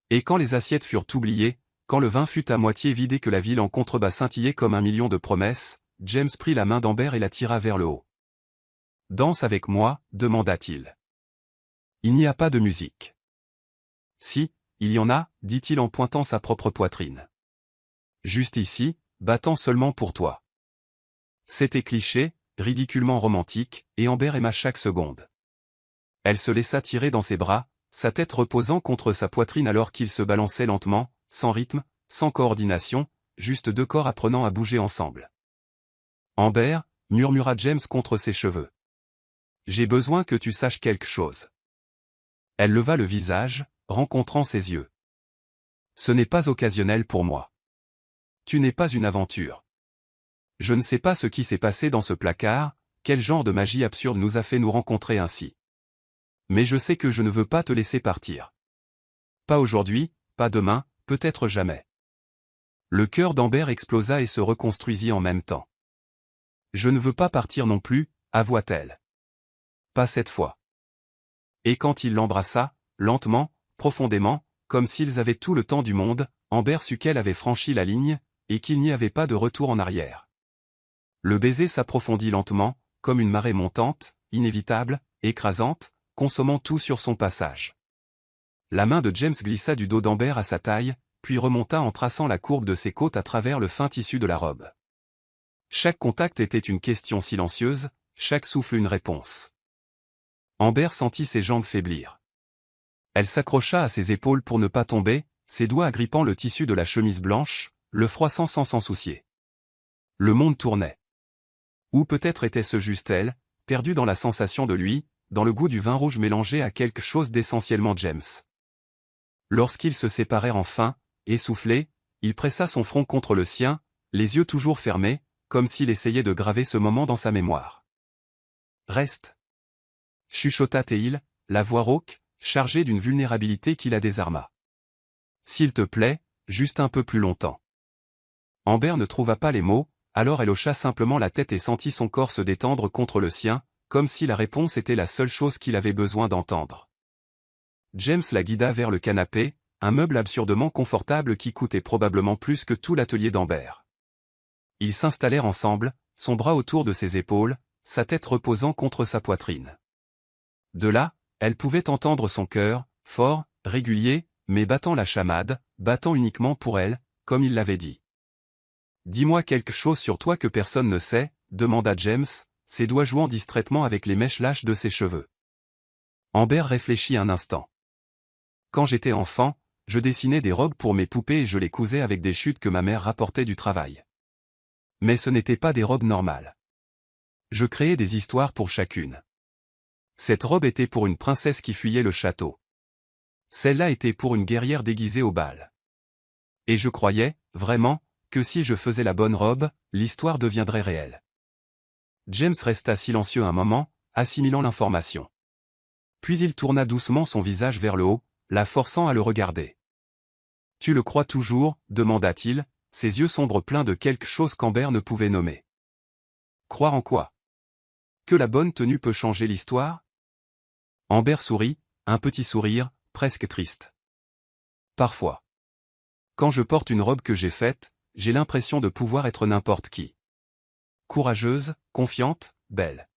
A: Et quand les assiettes furent oubliées, quand le vin fut à moitié vidé, que la ville en contrebas scintillait comme un million de promesses, James prit la main d'Amber et la tira vers le haut. « Danse avec moi » demanda-t-il. « Il n'y a pas de musique. »« Si, il y en a, » dit-il en pointant sa propre poitrine. « Juste ici, battant seulement pour toi. » C'était cliché, ridiculement romantique, et Amber aima chaque seconde. Elle se laissa tirer dans ses bras, sa tête reposant contre sa poitrine alors qu'ils se balançaient lentement, sans rythme, sans coordination, juste deux corps apprenant à bouger ensemble. « Amber » murmura James contre ses cheveux. « J'ai besoin que tu saches quelque chose. » Elle leva le visage, rencontrant ses yeux. « Ce n'est pas occasionnel pour moi. Tu n'es pas une aventure. Je ne sais pas ce qui s'est passé dans ce placard, quel genre de magie absurde nous a fait nous rencontrer ainsi. Mais je sais que je ne veux pas te laisser partir. Pas aujourd'hui, pas demain, peut-être jamais. » Le cœur d'Amber explosa et se reconstruisit en même temps. « Je ne veux pas partir non plus, avoua-t-elle. Pas cette fois. » Et quand il l'embrassa, lentement, profondément, comme s'ils avaient tout le temps du monde, Amber sut qu'elle avait franchi la ligne, et qu'il n'y avait pas de retour en arrière. Le baiser s'approfondit lentement, comme une marée montante, inévitable, écrasante, consommant tout sur son passage. La main de James glissa du dos d'Amber à sa taille, puis remonta en traçant la courbe de ses côtes à travers le fin tissu de la robe. Chaque contact était une question silencieuse, chaque souffle une réponse. Amber sentit ses jambes faiblir. Elle s'accrocha à ses épaules pour ne pas tomber, ses doigts agrippant le tissu de la chemise blanche, le froissant sans s'en soucier. Le monde tournait. Ou peut-être était-ce juste elle, perdue dans la sensation de lui, dans le goût du vin rouge mélangé à quelque chose d'essentiellement James. Lorsqu'ils se séparèrent enfin, essoufflé, il pressa son front contre le sien, les yeux toujours fermés, comme s'il essayait de graver ce moment dans sa mémoire. « Reste !» chuchota Théil, la voix rauque, chargée d'une vulnérabilité qui la désarma. « S'il te plaît, juste un peu plus longtemps. » Amber ne trouva pas les mots, alors elle hocha simplement la tête et sentit son corps se détendre contre le sien, comme si la réponse était la seule chose qu'il avait besoin d'entendre. James la guida vers le canapé, un meuble absurdement confortable qui coûtait probablement plus que tout l'atelier d'Amber. Ils s'installèrent ensemble, son bras autour de ses épaules, sa tête reposant contre sa poitrine. De là, elle pouvait entendre son cœur, fort, régulier, mais battant la chamade, battant uniquement pour elle, comme il l'avait dit. « Dis-moi quelque chose sur toi que personne ne sait » demanda James, ses doigts jouant distraitement avec les mèches lâches de ses cheveux. Amber réfléchit un instant. « Quand j'étais enfant, je dessinais des robes pour mes poupées et je les cousais avec des chutes que ma mère rapportait du travail. Mais ce n'étaient pas des robes normales. Je créais des histoires pour chacune. Cette robe était pour une princesse qui fuyait le château. Celle-là était pour une guerrière déguisée au bal. Et je croyais, vraiment, que si je faisais la bonne robe, l'histoire deviendrait réelle. » James resta silencieux un moment, assimilant l'information. Puis il tourna doucement son visage vers le haut, la forçant à le regarder. « Tu le crois toujours » demanda-t-il, ses yeux sombres pleins de quelque chose qu'Amber ne pouvait nommer. « Croire en quoi ? Que la bonne tenue peut changer l'histoire ?» Amber sourit, un petit sourire, presque triste. « Parfois. Quand je porte une robe que j'ai faite, j'ai l'impression de pouvoir être n'importe qui. Courageuse, confiante, belle.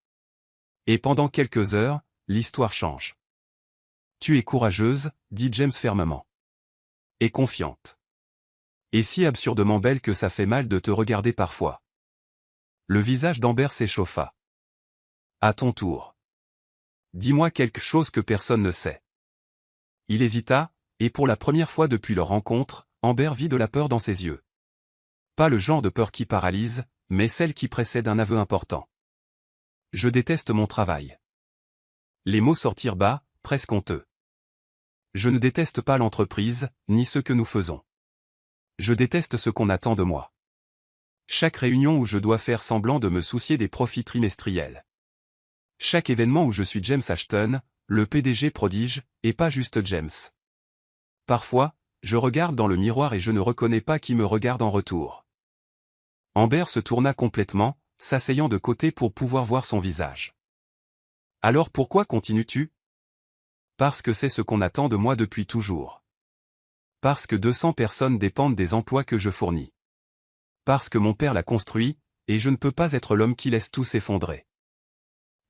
A: Et pendant quelques heures, l'histoire change. Tu es courageuse, dit James fermement. Et confiante. Et si absurdement belle que ça fait mal de te regarder parfois. Le visage d'Amber s'échauffa. À ton tour. Dis-moi quelque chose que personne ne sait. Il hésita, et pour la première fois depuis leur rencontre, Amber vit de la peur dans ses yeux. Pas le genre de peur qui paralyse, mais celle qui précède un aveu important. Je déteste mon travail. Les mots sortirent bas, presque honteux. Je ne déteste pas l'entreprise, ni ce que nous faisons. Je déteste ce qu'on attend de moi. Chaque réunion où je dois faire semblant de me soucier des profits trimestriels. Chaque événement où je suis James Ashton, le PDG prodige, et pas juste James. Parfois, je regarde dans le miroir et je ne reconnais pas qui me regarde en retour. Amber se tourna complètement, s'asseyant de côté pour pouvoir voir son visage. Alors pourquoi continues-tu? Parce que c'est ce qu'on attend de moi depuis toujours. Parce que 200 personnes dépendent des emplois que je fournis. Parce que mon père l'a construit, et je ne peux pas être l'homme qui laisse tout s'effondrer.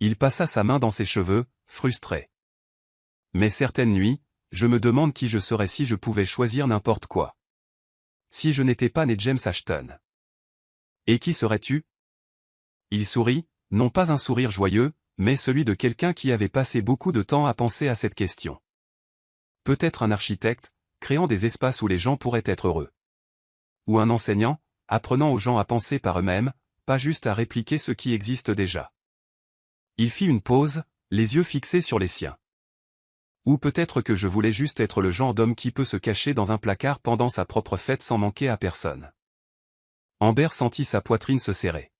A: Il passa sa main dans ses cheveux, frustré. Mais certaines nuits, je me demande qui je serais si je pouvais choisir n'importe quoi. Si je n'étais pas né James Ashton. Et qui serais-tu? Il sourit, non pas un sourire joyeux, mais celui de quelqu'un qui avait passé beaucoup de temps à penser à cette question. Peut-être un architecte, créant des espaces où les gens pourraient être heureux. Ou un enseignant, apprenant aux gens à penser par eux-mêmes, pas juste à répliquer ce qui existe déjà. Il fit une pause, les yeux fixés sur les siens. Ou peut-être que je voulais juste être le genre d'homme qui peut se cacher dans un placard pendant sa propre fête sans manquer à personne. Amber sentit sa poitrine se serrer.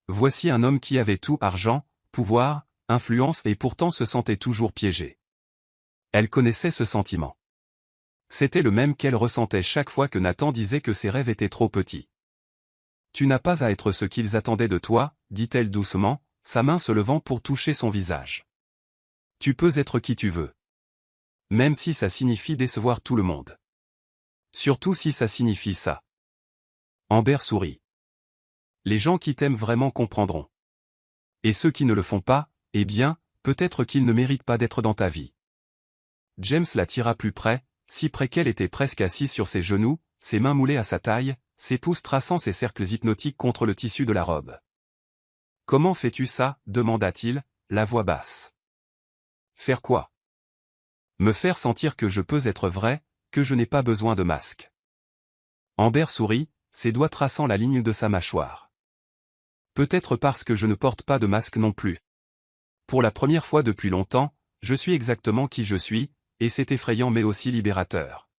A: Voici un homme qui avait tout, argent, pouvoir, influence et pourtant se sentait toujours piégé. Elle connaissait ce sentiment. C'était le même qu'elle ressentait chaque fois que Nathan disait que ses rêves étaient trop petits. Tu n'as pas à être ce qu'ils attendaient de toi, dit-elle doucement, sa main se levant pour toucher son visage. Tu peux être qui tu veux. Même si ça signifie décevoir tout le monde. Surtout si ça signifie ça. Amber sourit. Les gens qui t'aiment vraiment comprendront. Et ceux qui ne le font pas, eh bien, peut-être qu'ils ne méritent pas d'être dans ta vie. James la tira plus près, si près qu'elle était presque assise sur ses genoux, ses mains moulées à sa taille, ses pouces traçant ses cercles hypnotiques contre le tissu de la robe. « Comment fais-tu ça » demanda-t-il, la voix basse. « Faire quoi ?»« Me faire sentir que je peux être vrai, que je n'ai pas besoin de masque. » Amber sourit, ses doigts traçant la ligne de sa mâchoire. « Peut-être parce que je ne porte pas de masque non plus. Pour la première fois depuis longtemps, je suis exactement qui je suis, et c'est effrayant mais aussi libérateur. »«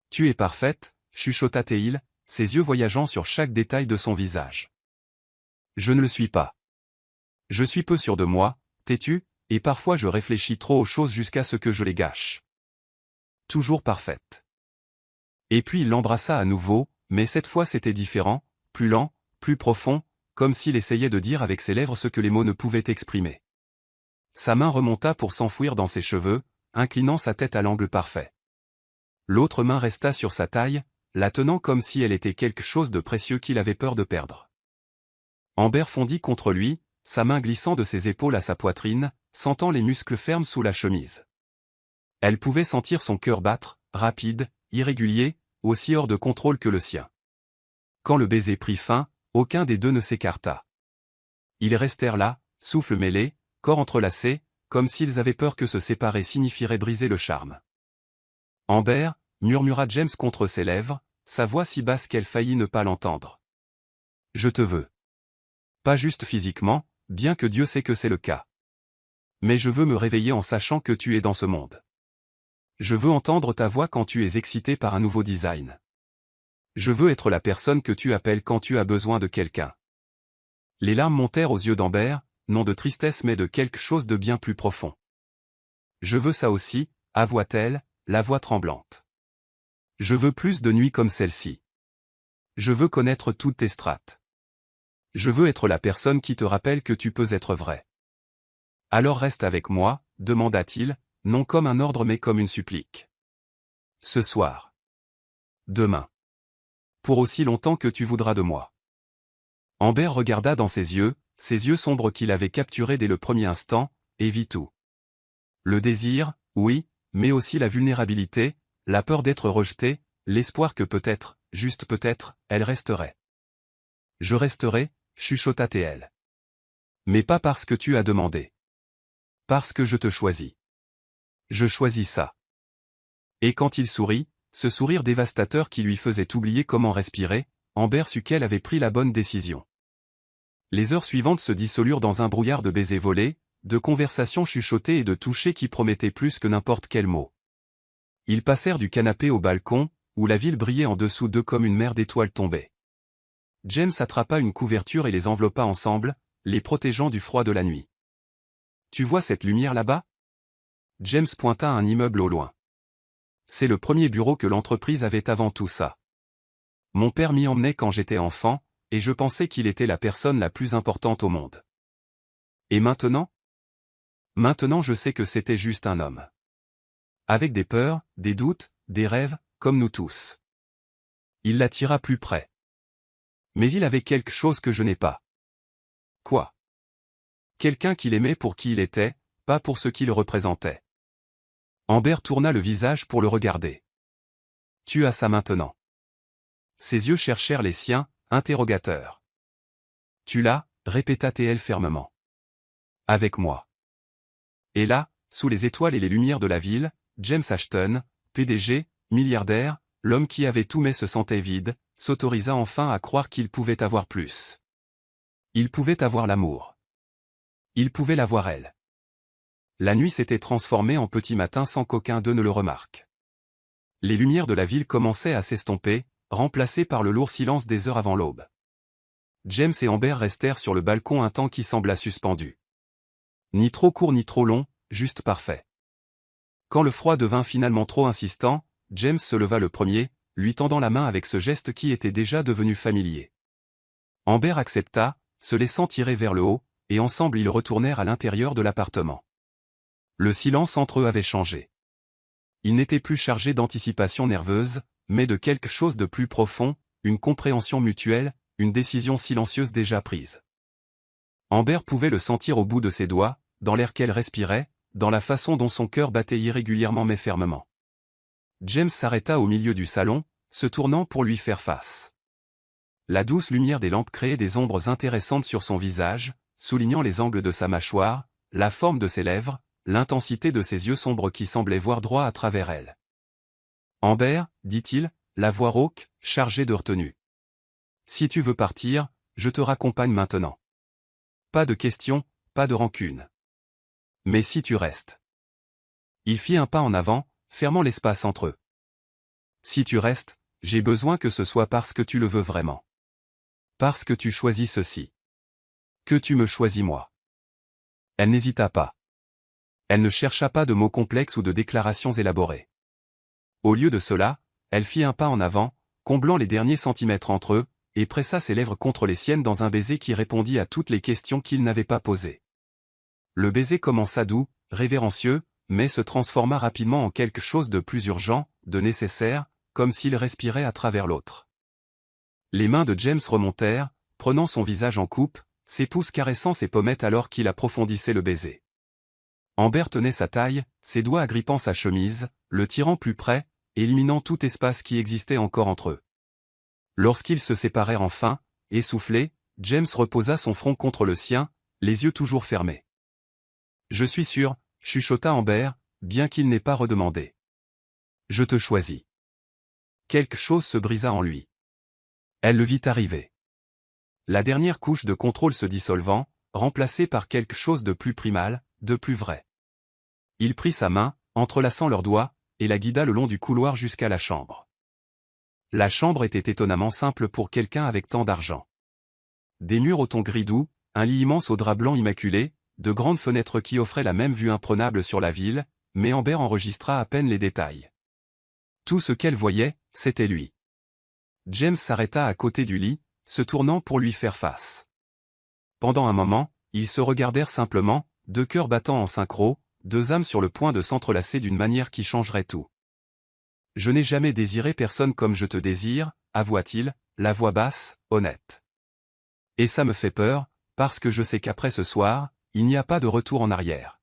A: Tu es parfaite » chuchota Théil, ses yeux voyageant sur chaque détail de son visage. « Je ne le suis pas. Je suis peu sûr de moi, têtu, et parfois je réfléchis trop aux choses jusqu'à ce que je les gâche. Toujours parfaite. » Et puis il l'embrassa à nouveau, mais cette fois c'était différent, plus lent, plus profond, comme s'il essayait de dire avec ses lèvres ce que les mots ne pouvaient exprimer. Sa main remonta pour s'enfouir dans ses cheveux, inclinant sa tête à l'angle parfait. L'autre main resta sur sa taille, la tenant comme si elle était quelque chose de précieux qu'il avait peur de perdre. Amber fondit contre lui, sa main glissant de ses épaules à sa poitrine, sentant les muscles fermes sous la chemise. Elle pouvait sentir son cœur battre, rapide, irrégulier, aussi hors de contrôle que le sien. Quand le baiser prit fin, aucun des deux ne s'écarta. Ils restèrent là, souffles mêlés, corps entrelacés, comme s'ils avaient peur que se séparer signifierait briser le charme. « Amber » murmura James contre ses lèvres, sa voix si basse qu'elle faillit ne pas l'entendre. « Je te veux. Pas juste physiquement, bien que Dieu sait que c'est le cas. Mais je veux me réveiller en sachant que tu es dans ce monde. Je veux entendre ta voix quand tu es excité par un nouveau design. Je veux être la personne que tu appelles quand tu as besoin de quelqu'un. » Les larmes montèrent aux yeux d'Amber, non de tristesse mais de quelque chose de bien plus profond. « Je veux ça aussi » avoua-t-elle, la voix tremblante. « Je veux plus de nuits comme celle-ci. Je veux connaître toutes tes strates. Je veux être la personne qui te rappelle que tu peux être vrai. »« Alors reste avec moi » demanda-t-il, non comme un ordre mais comme une supplique. « Ce soir. Demain. Pour aussi longtemps que tu voudras de moi. » Amber regarda dans ses yeux, ses yeux sombres qu'il avait capturés dès le premier instant, et vit tout. Le désir, oui, mais aussi la vulnérabilité, la peur d'être rejetée, l'espoir que peut-être, juste peut-être, elle resterait. Je resterai, chuchota TL. Mais pas parce que tu as demandé. Parce que je te choisis. Je choisis ça. Et quand il sourit, ce sourire dévastateur qui lui faisait oublier comment respirer, Amber sut qu'elle avait pris la bonne décision. Les heures suivantes se dissolurent dans un brouillard de baisers volés, de conversations chuchotées et de touchés qui promettaient plus que n'importe quel mot. Ils passèrent du canapé au balcon, où la ville brillait en dessous d'eux comme une mer d'étoiles tombées. James attrapa une couverture et les enveloppa ensemble, les protégeant du froid de la nuit. « Tu vois cette lumière là-bas » James pointa un immeuble au loin. C'est le premier bureau que l'entreprise avait avant tout ça. Mon père m'y emmenait quand j'étais enfant, et je pensais qu'il était la personne la plus importante au monde. Et maintenant ? Maintenant je sais que c'était juste un homme. Avec des peurs, des doutes, des rêves, comme nous tous. Il l'attira plus près. Mais il avait quelque chose que je n'ai pas. Quoi ? Quelqu'un qu'il aimait pour qui il était, pas pour ce qu'il représentait. Amber tourna le visage pour le regarder. Tu as ça maintenant. Ses yeux cherchèrent les siens, interrogateurs. Tu l'as, répéta TL fermement. Avec moi. Et là, sous les étoiles et les lumières de la ville, James Ashton, PDG, milliardaire, l'homme qui avait tout mais se sentait vide, s'autorisa enfin à croire qu'il pouvait avoir plus. Il pouvait avoir l'amour. Il pouvait l'avoir elle. La nuit s'était transformée en petit matin sans qu'aucun d'eux ne le remarque. Les lumières de la ville commençaient à s'estomper, remplacées par le lourd silence des heures avant l'aube. James et Amber restèrent sur le balcon un temps qui sembla suspendu. Ni trop court ni trop long, juste parfait. Quand le froid devint finalement trop insistant, James se leva le premier, lui tendant la main avec ce geste qui était déjà devenu familier. Amber accepta, se laissant tirer vers le haut, et ensemble ils retournèrent à l'intérieur de l'appartement. Le silence entre eux avait changé. Il n'était plus chargé d'anticipation nerveuse, mais de quelque chose de plus profond, une compréhension mutuelle, une décision silencieuse déjà prise. Amber pouvait le sentir au bout de ses doigts, dans l'air qu'elle respirait, dans la façon dont son cœur battait irrégulièrement mais fermement. James s'arrêta au milieu du salon, se tournant pour lui faire face. La douce lumière des lampes créait des ombres intéressantes sur son visage, soulignant les angles de sa mâchoire, la forme de ses lèvres, l'intensité de ses yeux sombres qui semblaient voir droit à travers elle. « Amber, dit-il, la voix rauque, chargée de retenue. Si tu veux partir, je te raccompagne maintenant. Pas de questions, pas de rancune. Mais si tu restes. » Il fit un pas en avant, fermant l'espace entre eux. « Si tu restes, j'ai besoin que ce soit parce que tu le veux vraiment. Parce que tu choisis ceci. Que tu me choisis moi. » Elle n'hésita pas. Elle ne chercha pas de mots complexes ou de déclarations élaborées. Au lieu de cela, elle fit un pas en avant, comblant les derniers centimètres entre eux, et pressa ses lèvres contre les siennes dans un baiser qui répondit à toutes les questions qu'il n'avait pas posées. Le baiser commença doux, révérencieux, mais se transforma rapidement en quelque chose de plus urgent, de nécessaire, comme s'il respirait à travers l'autre. Les mains de James remontèrent, prenant son visage en coupe, ses pouces caressant ses pommettes alors qu'il approfondissait le baiser. Amber tenait sa taille, ses doigts agrippant sa chemise, le tirant plus près, éliminant tout espace qui existait encore entre eux. Lorsqu'ils se séparèrent enfin, essoufflé, James reposa son front contre le sien, les yeux toujours fermés. « Je suis sûr, » chuchota Amber, bien qu'il n'ait pas redemandé. « Je te choisis. » Quelque chose se brisa en lui. Elle le vit arriver. La dernière couche de contrôle se dissolvant, remplacée par quelque chose de plus primal, de plus vrai. Il prit sa main, entrelaçant leurs doigts, et la guida le long du couloir jusqu'à la chambre. La chambre était étonnamment simple pour quelqu'un avec tant d'argent. Des murs au ton gris doux, un lit immense au drap blanc immaculé, de grandes fenêtres qui offraient la même vue imprenable sur la ville, mais Amber enregistra à peine les détails. Tout ce qu'elle voyait, c'était lui. James s'arrêta à côté du lit, se tournant pour lui faire face. Pendant un moment, ils se regardèrent simplement, deux cœurs battant en synchro, deux âmes sur le point de s'entrelacer d'une manière qui changerait tout. « Je n'ai jamais désiré personne comme je te désire, avoua-t-il, la voix basse, honnête. Et ça me fait peur, parce que je sais qu'après ce soir, il n'y a pas de retour en arrière.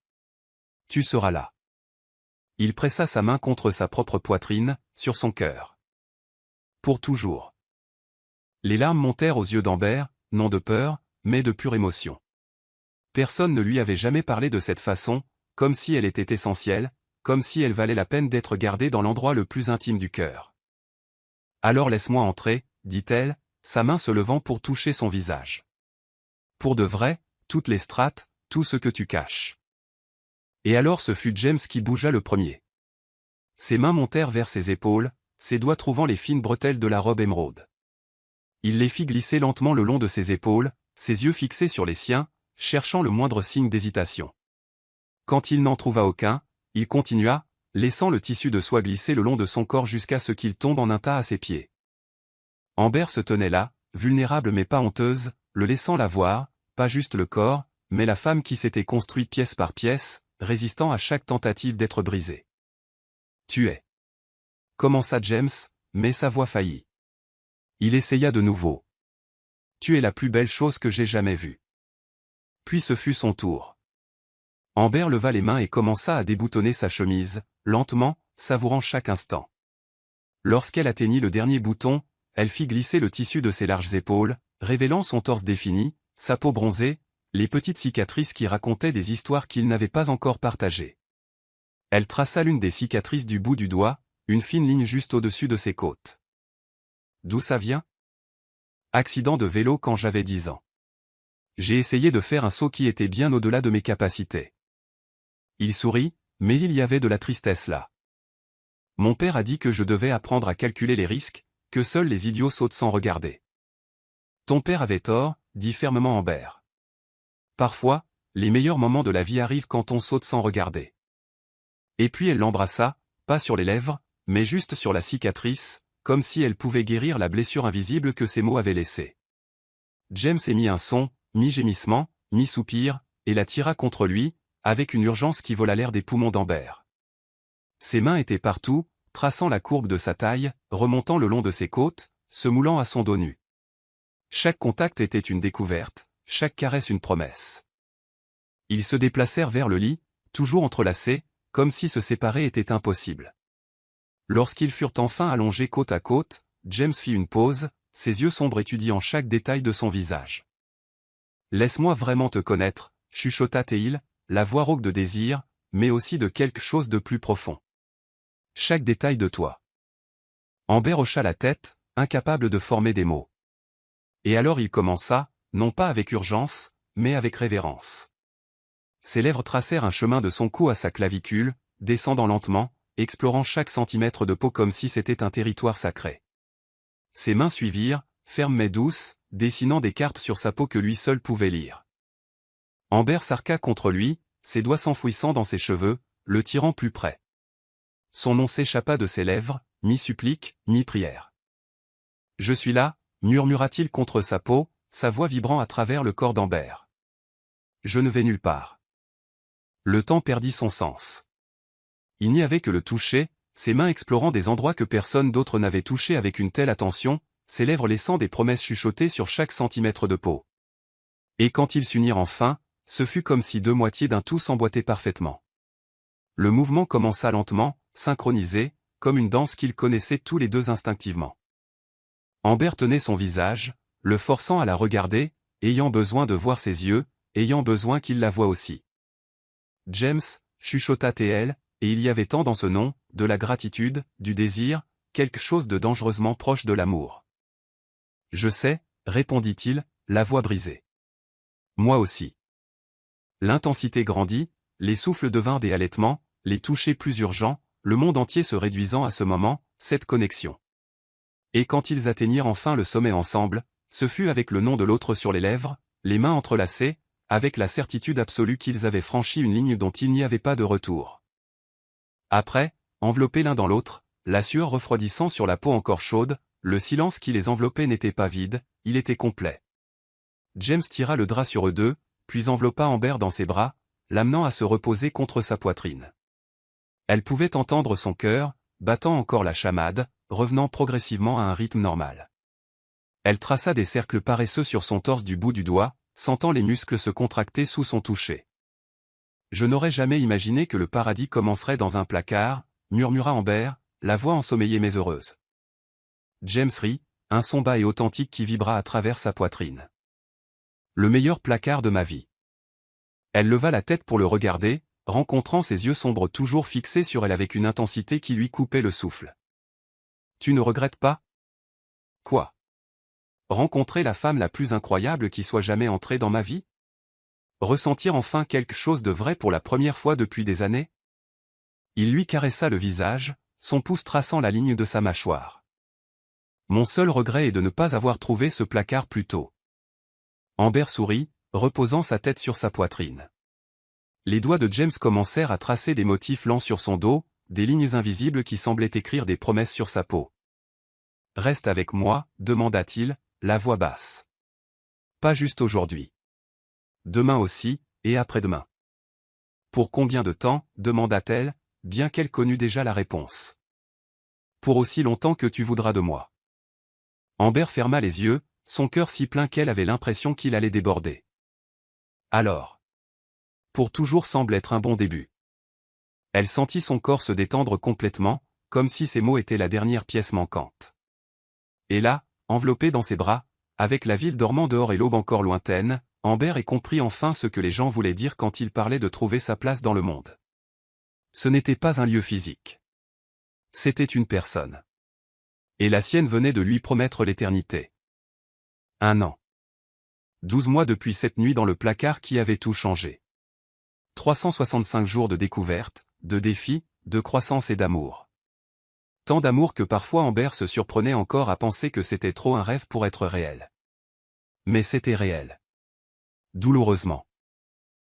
A: Tu seras là. Il pressa sa main contre sa propre poitrine, sur son cœur. Pour toujours. Les larmes montèrent aux yeux d'Amber, non de peur, mais de pure émotion. Personne ne lui avait jamais parlé de cette façon, comme si elle était essentielle, comme si elle valait la peine d'être gardée dans l'endroit le plus intime du cœur. Alors laisse-moi entrer, dit-elle, sa main se levant pour toucher son visage. Pour de vrai, toutes les strates, tout ce que tu caches. Et alors ce fut James qui bougea le premier. Ses mains montèrent vers ses épaules, ses doigts trouvant les fines bretelles de la robe émeraude. Il les fit glisser lentement le long de ses épaules, ses yeux fixés sur les siens, cherchant le moindre signe d'hésitation. Quand il n'en trouva aucun, il continua, laissant le tissu de soie glisser le long de son corps jusqu'à ce qu'il tombe en un tas à ses pieds. Amber se tenait là, vulnérable mais pas honteuse, le laissant la voir, pas juste le corps, mais la femme qui s'était construite pièce par pièce, résistant à chaque tentative d'être brisée. Tu es. Commença James, mais sa voix faillit. Il essaya de nouveau. Tu es la plus belle chose que j'ai jamais vue. Puis ce fut son tour. Amber leva les mains et commença à déboutonner sa chemise, lentement, savourant chaque instant. Lorsqu'elle atteignit le dernier bouton, elle fit glisser le tissu de ses larges épaules, révélant son torse défini, sa peau bronzée, les petites cicatrices qui racontaient des histoires qu'il n'avait pas encore partagées. Elle traça l'une des cicatrices du bout du doigt, une fine ligne juste au-dessus de ses côtes. D'où ça vient? Accident de vélo quand j'avais 10 ans. J'ai essayé de faire un saut qui était bien au-delà de mes capacités. Il sourit, mais il y avait de la tristesse là. Mon père a dit que je devais apprendre à calculer les risques, que seuls les idiots sautent sans regarder. Ton père avait tort, dit fermement Amber. Parfois, les meilleurs moments de la vie arrivent quand on saute sans regarder. Et puis elle l'embrassa, pas sur les lèvres, mais juste sur la cicatrice, comme si elle pouvait guérir la blessure invisible que ces mots avaient laissée. James émit un son, mi-gémissement, mi-soupir, et la tira contre lui, avec une urgence qui vola l'air des poumons d'Amber. Ses mains étaient partout, traçant la courbe de sa taille, remontant le long de ses côtes, se moulant à son dos nu. Chaque contact était une découverte, chaque caresse une promesse. Ils se déplacèrent vers le lit, toujours entrelacés, comme si se séparer était impossible. Lorsqu'ils furent enfin allongés côte à côte, James fit une pause, ses yeux sombres étudiant chaque détail de son visage. « Laisse-moi vraiment te connaître », chuchota-t-il, la voix rauque de désir, mais aussi de quelque chose de plus profond. Chaque détail de toi. Amber hocha la tête, incapable de former des mots. Et alors il commença, non pas avec urgence, mais avec révérence. Ses lèvres tracèrent un chemin de son cou à sa clavicule, descendant lentement, explorant chaque centimètre de peau comme si c'était un territoire sacré. Ses mains suivirent, fermes mais douces, dessinant des cartes sur sa peau que lui seul pouvait lire. Amber s'arqua contre lui, ses doigts s'enfouissant dans ses cheveux, le tirant plus près. Son nom s'échappa de ses lèvres, mi-supplique, mi-prière. « Je suis là », murmura-t-il contre sa peau, sa voix vibrant à travers le corps d'Amber. « Je ne vais nulle part. » Le temps perdit son sens. Il n'y avait que le toucher, ses mains explorant des endroits que personne d'autre n'avait touchés avec une telle attention, ses lèvres laissant des promesses chuchotées sur chaque centimètre de peau. Et quand ils s'unirent enfin, ce fut comme si deux moitiés d'un tout s'emboîtaient parfaitement. Le mouvement commença lentement, synchronisé, comme une danse qu'ils connaissaient tous les deux instinctivement. Amber tenait son visage, le forçant à la regarder, ayant besoin de voir ses yeux, ayant besoin qu'il la voie aussi. James, chuchota-t-elle, et il y avait tant dans ce nom, de la gratitude, du désir, quelque chose de dangereusement proche de l'amour. « Je sais », répondit-il, la voix brisée. « Moi aussi. » L'intensité grandit, les souffles devinrent des halètements, les touchés plus urgents, le monde entier se réduisant à ce moment, cette connexion. Et quand ils atteignirent enfin le sommet ensemble, ce fut avec le nom de l'autre sur les lèvres, les mains entrelacées, avec la certitude absolue qu'ils avaient franchi une ligne dont il n'y avait pas de retour. Après, enveloppés l'un dans l'autre, la sueur refroidissant sur la peau encore chaude, le silence qui les enveloppait n'était pas vide, il était complet. James tira le drap sur eux deux, puis enveloppa Amber dans ses bras, l'amenant à se reposer contre sa poitrine. Elle pouvait entendre son cœur, battant encore la chamade, revenant progressivement à un rythme normal. Elle traça des cercles paresseux sur son torse du bout du doigt, sentant les muscles se contracter sous son toucher. « Je n'aurais jamais imaginé que le paradis commencerait dans un placard, » murmura Amber, la voix ensommeillée mais heureuse. James rit, un son bas et authentique qui vibra à travers sa poitrine. « Le meilleur placard de ma vie. » Elle leva la tête pour le regarder, rencontrant ses yeux sombres toujours fixés sur elle avec une intensité qui lui coupait le souffle. « Tu ne regrettes pas ? » « Quoi ? Rencontrer la femme la plus incroyable qui soit jamais entrée dans ma vie ? Ressentir enfin quelque chose de vrai pour la première fois depuis des années ? Il lui caressa le visage, son pouce traçant la ligne de sa mâchoire. Mon seul regret est de ne pas avoir trouvé ce placard plus tôt. Amber sourit, reposant sa tête sur sa poitrine. Les doigts de James commencèrent à tracer des motifs lents sur son dos, des lignes invisibles qui semblaient écrire des promesses sur sa peau. « Reste avec moi, demanda-t-il, la voix basse. Pas juste aujourd'hui. Demain aussi, et après-demain. Pour combien de temps, demanda-t-elle, bien qu'elle connût déjà la réponse. Pour aussi longtemps que tu voudras de moi. Amber ferma les yeux, son cœur si plein qu'elle avait l'impression qu'il allait déborder. Alors. Pour toujours semble être un bon début. Elle sentit son corps se détendre complètement, comme si ces mots étaient la dernière pièce manquante. Et là, enveloppée dans ses bras, avec la ville dormant dehors et l'aube encore lointaine, Amber ait compris enfin ce que les gens voulaient dire quand ils parlaient de trouver sa place dans le monde. Ce n'était pas un lieu physique. C'était une personne. Et la sienne venait de lui promettre l'éternité. 1 an. 12 mois depuis cette nuit dans le placard qui avait tout changé. 365 jours de découverte, de défis, de croissance et d'amour. Tant d'amour que parfois Amber se surprenait encore à penser que c'était trop un rêve pour être réel. Mais c'était réel. Douloureusement.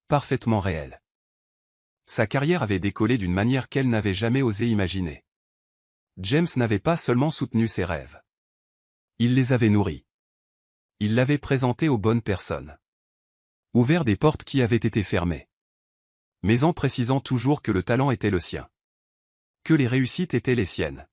A: Parfaitement réel. Sa carrière avait décollé d'une manière qu'elle n'avait jamais osé imaginer. James n'avait pas seulement soutenu ses rêves. Il les avait nourris. Il l'avait présenté aux bonnes personnes. Ouvert des portes qui avaient été fermées. Mais en précisant toujours que le talent était le sien. Que les réussites étaient les siennes.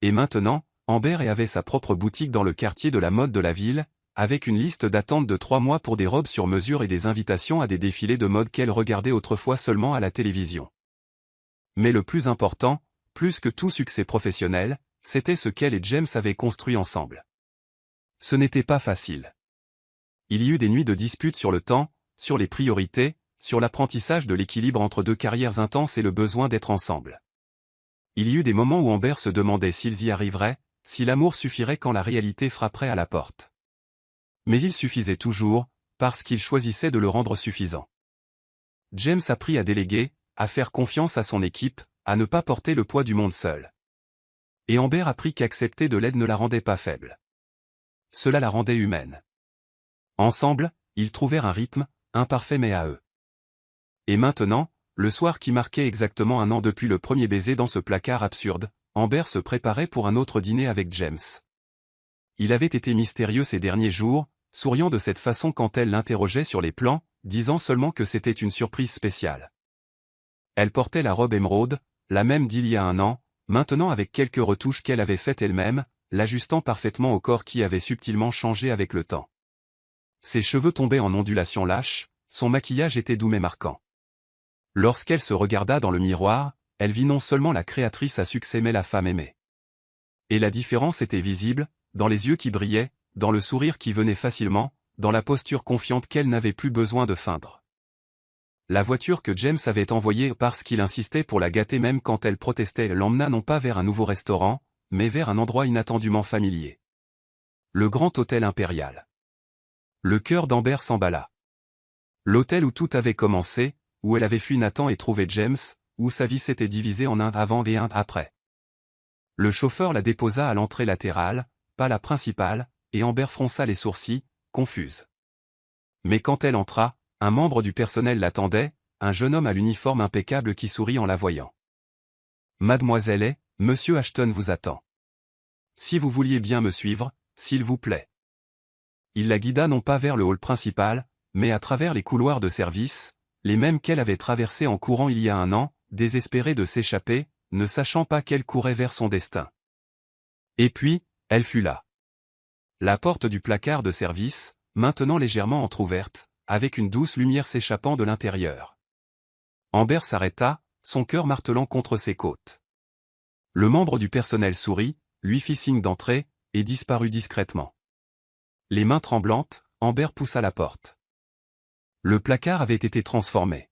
A: Et maintenant, Amber avait sa propre boutique dans le quartier de la mode de la ville, avec une liste d'attente de 3 mois pour des robes sur mesure et des invitations à des défilés de mode qu'elle regardait autrefois seulement à la télévision. Mais le plus important, plus que tout succès professionnel, c'était ce qu'elle et James avaient construit ensemble. Ce n'était pas facile. Il y eut des nuits de disputes sur le temps, sur les priorités, sur l'apprentissage de l'équilibre entre 2 carrières intenses et le besoin d'être ensemble. Il y eut des moments où Amber se demandait s'ils y arriveraient, si l'amour suffirait quand la réalité frapperait à la porte. Mais il suffisait toujours, parce qu'il choisissait de le rendre suffisant. James apprit à déléguer, à faire confiance à son équipe, à ne pas porter le poids du monde seul. Et Amber apprit qu'accepter de l'aide ne la rendait pas faible. Cela la rendait humaine. Ensemble, ils trouvèrent un rythme, imparfait mais à eux. Et maintenant, le soir qui marquait exactement 1 an depuis le premier baiser dans ce placard absurde, Amber se préparait pour un autre dîner avec James. Il avait été mystérieux ces derniers jours, souriant de cette façon quand elle l'interrogeait sur les plans, disant seulement que c'était une surprise spéciale. Elle portait la robe émeraude, la même d'il y a 1 an, maintenant avec quelques retouches qu'elle avait faites elle-même, l'ajustant parfaitement au corps qui avait subtilement changé avec le temps. Ses cheveux tombaient en ondulations lâches, son maquillage était doux mais marquant. Lorsqu'elle se regarda dans le miroir, elle vit non seulement la créatrice à succès mais la femme aimée. Et la différence était visible, dans les yeux qui brillaient, dans le sourire qui venait facilement, dans la posture confiante qu'elle n'avait plus besoin de feindre. La voiture que James avait envoyée parce qu'il insistait pour la gâter même quand elle protestait l'emmena non pas vers un nouveau restaurant, mais vers un endroit inattendument familier. Le Grand Hôtel Impérial. Le cœur d'Amber s'emballa. L'hôtel où tout avait commencé, où elle avait fui Nathan et trouvé James, où sa vie s'était divisée en un avant et un après. Le chauffeur la déposa à l'entrée latérale, pas la principale, et Amber fronça les sourcils, confuse. Mais quand elle entra, un membre du personnel l'attendait, un jeune homme à l'uniforme impeccable qui sourit en la voyant. « Mademoiselle est, Monsieur Ashton vous attend. Si vous vouliez bien me suivre, s'il vous plaît. » Il la guida non pas vers le hall principal, mais à travers les couloirs de service, les mêmes qu'elle avait traversés en courant il y a 1 an, désespérée de s'échapper, ne sachant pas qu'elle courait vers son destin. Et puis, elle fut là. La porte du placard de service, maintenant légèrement entr'ouverte, avec une douce lumière s'échappant de l'intérieur. Amber s'arrêta, son cœur martelant contre ses côtes. Le membre du personnel sourit, lui fit signe d'entrer, et disparut discrètement. Les mains tremblantes, Amber poussa la porte. Le placard avait été transformé.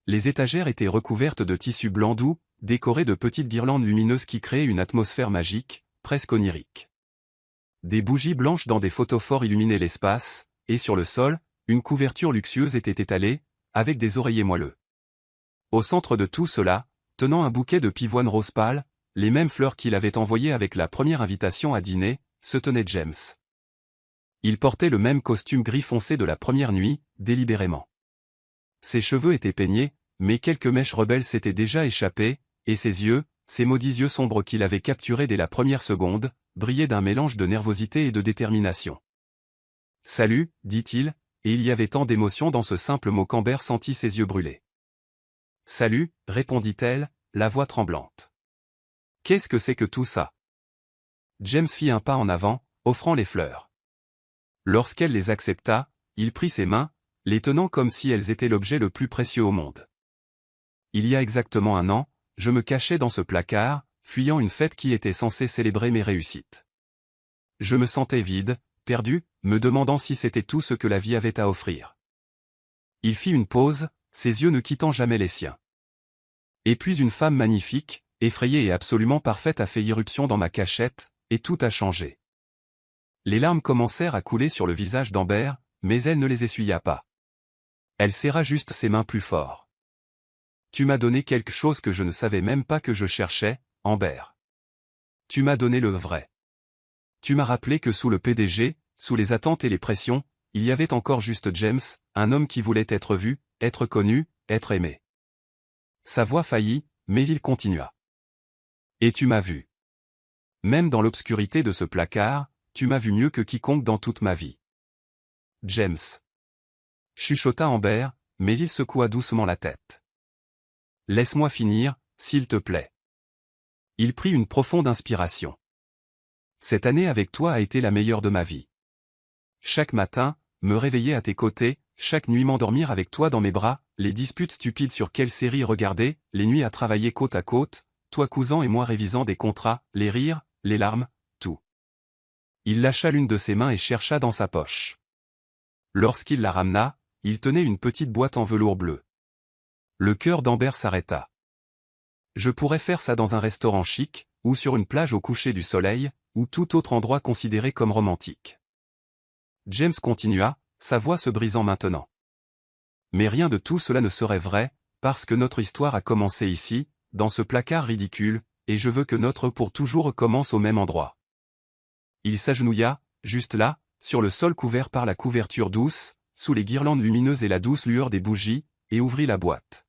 A: Les étagères étaient recouvertes de tissu blanc doux, décorées de petites guirlandes lumineuses qui créaient une atmosphère magique, presque onirique. Des bougies blanches dans des photophores illuminaient l'espace, et sur le sol, une couverture luxueuse était étalée, avec des oreillers moelleux. Au centre de tout cela, tenant un bouquet de pivoine rose pâle, les mêmes fleurs qu'il avait envoyées avec la première invitation à dîner, se tenait James. Il portait le même costume gris foncé de la première nuit, délibérément. Ses cheveux étaient peignés, mais quelques mèches rebelles s'étaient déjà échappées, et ses yeux, ces maudits yeux sombres qu'il avait capturés dès la première seconde, brillaient d'un mélange de nervosité et de détermination. « Salut », dit-il, et il y avait tant d'émotion dans ce simple mot qu'Amber sentit ses yeux brûler. « Salut », répondit-elle, la voix tremblante. « Qu'est-ce que c'est que tout ça ?» James fit un pas en avant, offrant les fleurs. Lorsqu'elle les accepta, il prit ses mains, les tenant comme si elles étaient l'objet le plus précieux au monde. Il y a exactement 1 an, je me cachais dans ce placard, fuyant une fête qui était censée célébrer mes réussites. Je me sentais vide, perdu, me demandant si c'était tout ce que la vie avait à offrir. Il fit une pause, ses yeux ne quittant jamais les siens. Et puis une femme magnifique, effrayée et absolument parfaite a fait irruption dans ma cachette, et tout a changé. Les larmes commencèrent à couler sur le visage d'Amber, mais elle ne les essuya pas. Elle serra juste ses mains plus fort. « Tu m'as donné quelque chose que je ne savais même pas que je cherchais, Amber. Tu m'as donné le vrai. Tu m'as rappelé que sous le PDG, sous les attentes et les pressions, il y avait encore juste James, un homme qui voulait être vu, être connu, être aimé. » Sa voix faillit, mais il continua. « Et tu m'as vu. Même dans l'obscurité de ce placard, tu m'as vu mieux que quiconque dans toute ma vie. » James. Chuchota Amber, mais il secoua doucement la tête. « Laisse-moi finir, s'il te plaît. » Il prit une profonde inspiration. « Cette année avec toi a été la meilleure de ma vie. Chaque matin, me réveiller à tes côtés, chaque nuit m'endormir avec toi dans mes bras, les disputes stupides sur quelle série regarder, les nuits à travailler côte à côte, toi cousant et moi révisant des contrats, les rires, les larmes, tout. » Il lâcha l'une de ses mains et chercha dans sa poche. Lorsqu'il la ramena, il tenait une petite boîte en velours bleu. Le cœur d'Amber s'arrêta. « Je pourrais faire ça dans un restaurant chic, ou sur une plage au coucher du soleil, ou tout autre endroit considéré comme romantique. » James continua, sa voix se brisant maintenant. « Mais rien de tout cela ne serait vrai, parce que notre histoire a commencé ici, dans ce placard ridicule, et je veux que notre pour toujours recommence au même endroit. » Il s'agenouilla, juste là, sur le sol couvert par la couverture douce, sous les guirlandes lumineuses et la douce lueur des bougies, et ouvrit la boîte.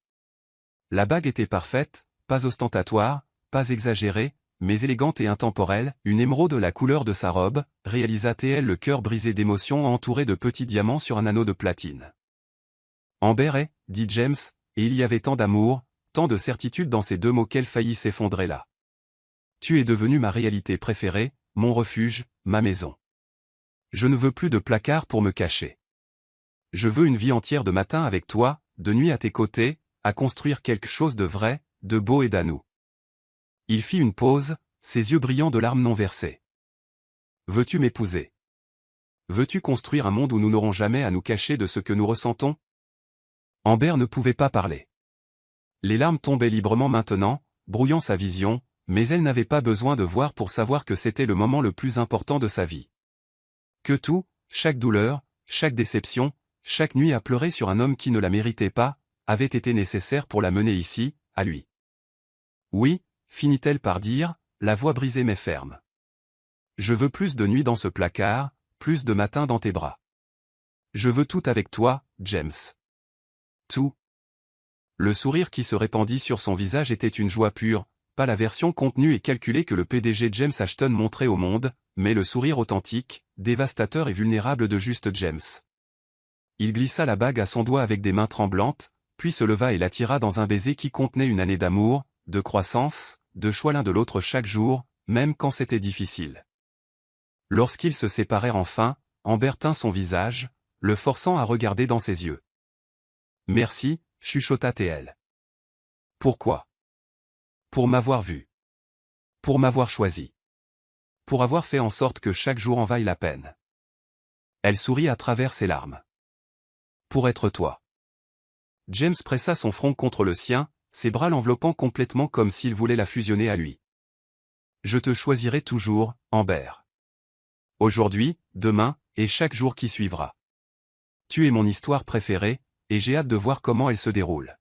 A: La bague était parfaite, pas ostentatoire, pas exagérée, mais élégante et intemporelle, une émeraude de la couleur de sa robe, réalisa T.L. le cœur brisé d'émotion entouré de petits diamants sur un anneau de platine. « Amber est, dit James, et il y avait tant d'amour, tant de certitude dans ces 2 mots qu'elle faillit s'effondrer là. Tu es devenue ma réalité préférée, mon refuge, ma maison. Je ne veux plus de placard pour me cacher. Je veux une vie entière de matin avec toi, de nuit à tes côtés, à construire quelque chose de vrai, de beau et d'à nous. » Il fit une pause, ses yeux brillants de larmes non versées. « Veux-tu m'épouser? Veux-tu construire un monde où nous n'aurons jamais à nous cacher de ce que nous ressentons ?» Amber ne pouvait pas parler. Les larmes tombaient librement maintenant, brouillant sa vision, mais elle n'avait pas besoin de voir pour savoir que c'était le moment le plus important de sa vie. Que tout, chaque douleur, chaque déception, chaque nuit à pleurer sur un homme qui ne la méritait pas, avait été nécessaire pour la mener ici, à lui. « Oui », finit-elle par dire, la voix brisée mais ferme. « Je veux plus de nuits dans ce placard, plus de matins dans tes bras. Je veux tout avec toi, James. Tout. » Le sourire qui se répandit sur son visage était une joie pure, pas la version contenue et calculée que le PDG James Ashton montrait au monde, mais le sourire authentique, dévastateur et vulnérable de juste James. Il glissa la bague à son doigt avec des mains tremblantes, puis se leva et l'attira dans un baiser qui contenait une année d'amour, de croissance, de choix l'un de l'autre chaque jour, même quand c'était difficile. Lorsqu'ils se séparèrent enfin, Amber tint son visage, le forçant à regarder dans ses yeux. Merci, chuchota TL. Pourquoi? Pour m'avoir vu. Pour m'avoir choisi. Pour avoir fait en sorte que chaque jour en vaille la peine. Elle sourit à travers ses larmes. Pour être toi. James pressa son front contre le sien, ses bras l'enveloppant complètement comme s'il voulait la fusionner à lui. Je te choisirai toujours, Amber. Aujourd'hui, demain, et chaque jour qui suivra. Tu es mon histoire préférée, et j'ai hâte de voir comment elle se déroule.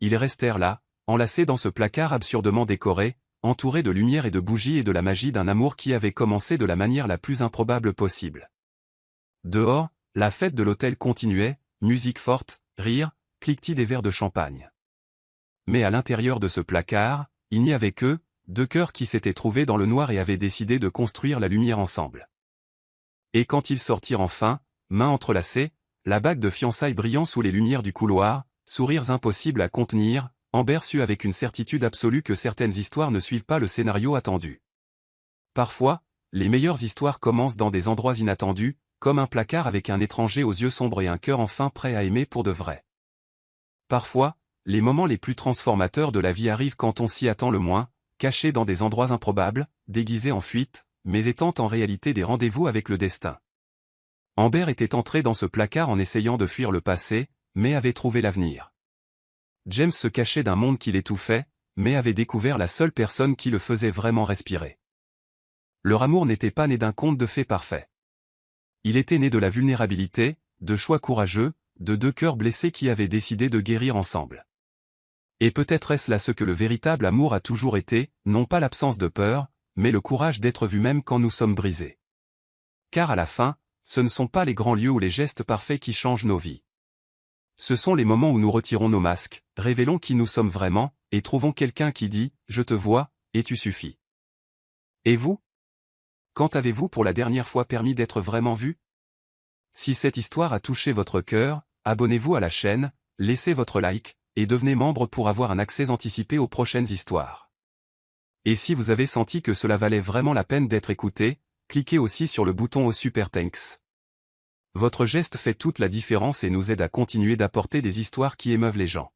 A: Ils restèrent là, enlacés dans ce placard absurdement décoré, entourés de lumière et de bougies et de la magie d'un amour qui avait commencé de la manière la plus improbable possible. Dehors, la fête de l'hôtel continuait, musique forte, rire, cliquetis des verres de champagne. Mais à l'intérieur de ce placard, il n'y avait que deux cœurs qui s'étaient trouvés dans le noir et avaient décidé de construire la lumière ensemble. Et quand ils sortirent enfin, mains entrelacées, la bague de fiançailles brillant sous les lumières du couloir, sourires impossibles à contenir, Amber sut avec une certitude absolue que certaines histoires ne suivent pas le scénario attendu. Parfois, les meilleures histoires commencent dans des endroits inattendus, comme un placard avec un étranger aux yeux sombres et un cœur enfin prêt à aimer pour de vrai. Parfois, les moments les plus transformateurs de la vie arrivent quand on s'y attend le moins, cachés dans des endroits improbables, déguisés en fuite, mais étant en réalité des rendez-vous avec le destin. Amber était entrée dans ce placard en essayant de fuir le passé, mais avait trouvé l'avenir. James se cachait d'un monde qui l'étouffait, mais avait découvert la seule personne qui le faisait vraiment respirer. Leur amour n'était pas né d'un conte de fées parfait. Il était né de la vulnérabilité, de choix courageux, de deux cœurs blessés qui avaient décidé de guérir ensemble. Et peut-être est-ce là ce que le véritable amour a toujours été, non pas l'absence de peur, mais le courage d'être vu même quand nous sommes brisés. Car à la fin, ce ne sont pas les grands lieux ou les gestes parfaits qui changent nos vies. Ce sont les moments où nous retirons nos masques, révélons qui nous sommes vraiment, et trouvons quelqu'un qui dit « Je te vois, et tu suffis ». Et vous? Quand avez-vous pour la dernière fois permis d'être vraiment vu? Si cette histoire a touché votre cœur, abonnez-vous à la chaîne, laissez votre like, et devenez membre pour avoir un accès anticipé aux prochaines histoires. Et si vous avez senti que cela valait vraiment la peine d'être écouté, cliquez aussi sur le bouton au Super Thanks. Votre geste fait toute la différence et nous aide à continuer d'apporter des histoires qui émeuvent les gens.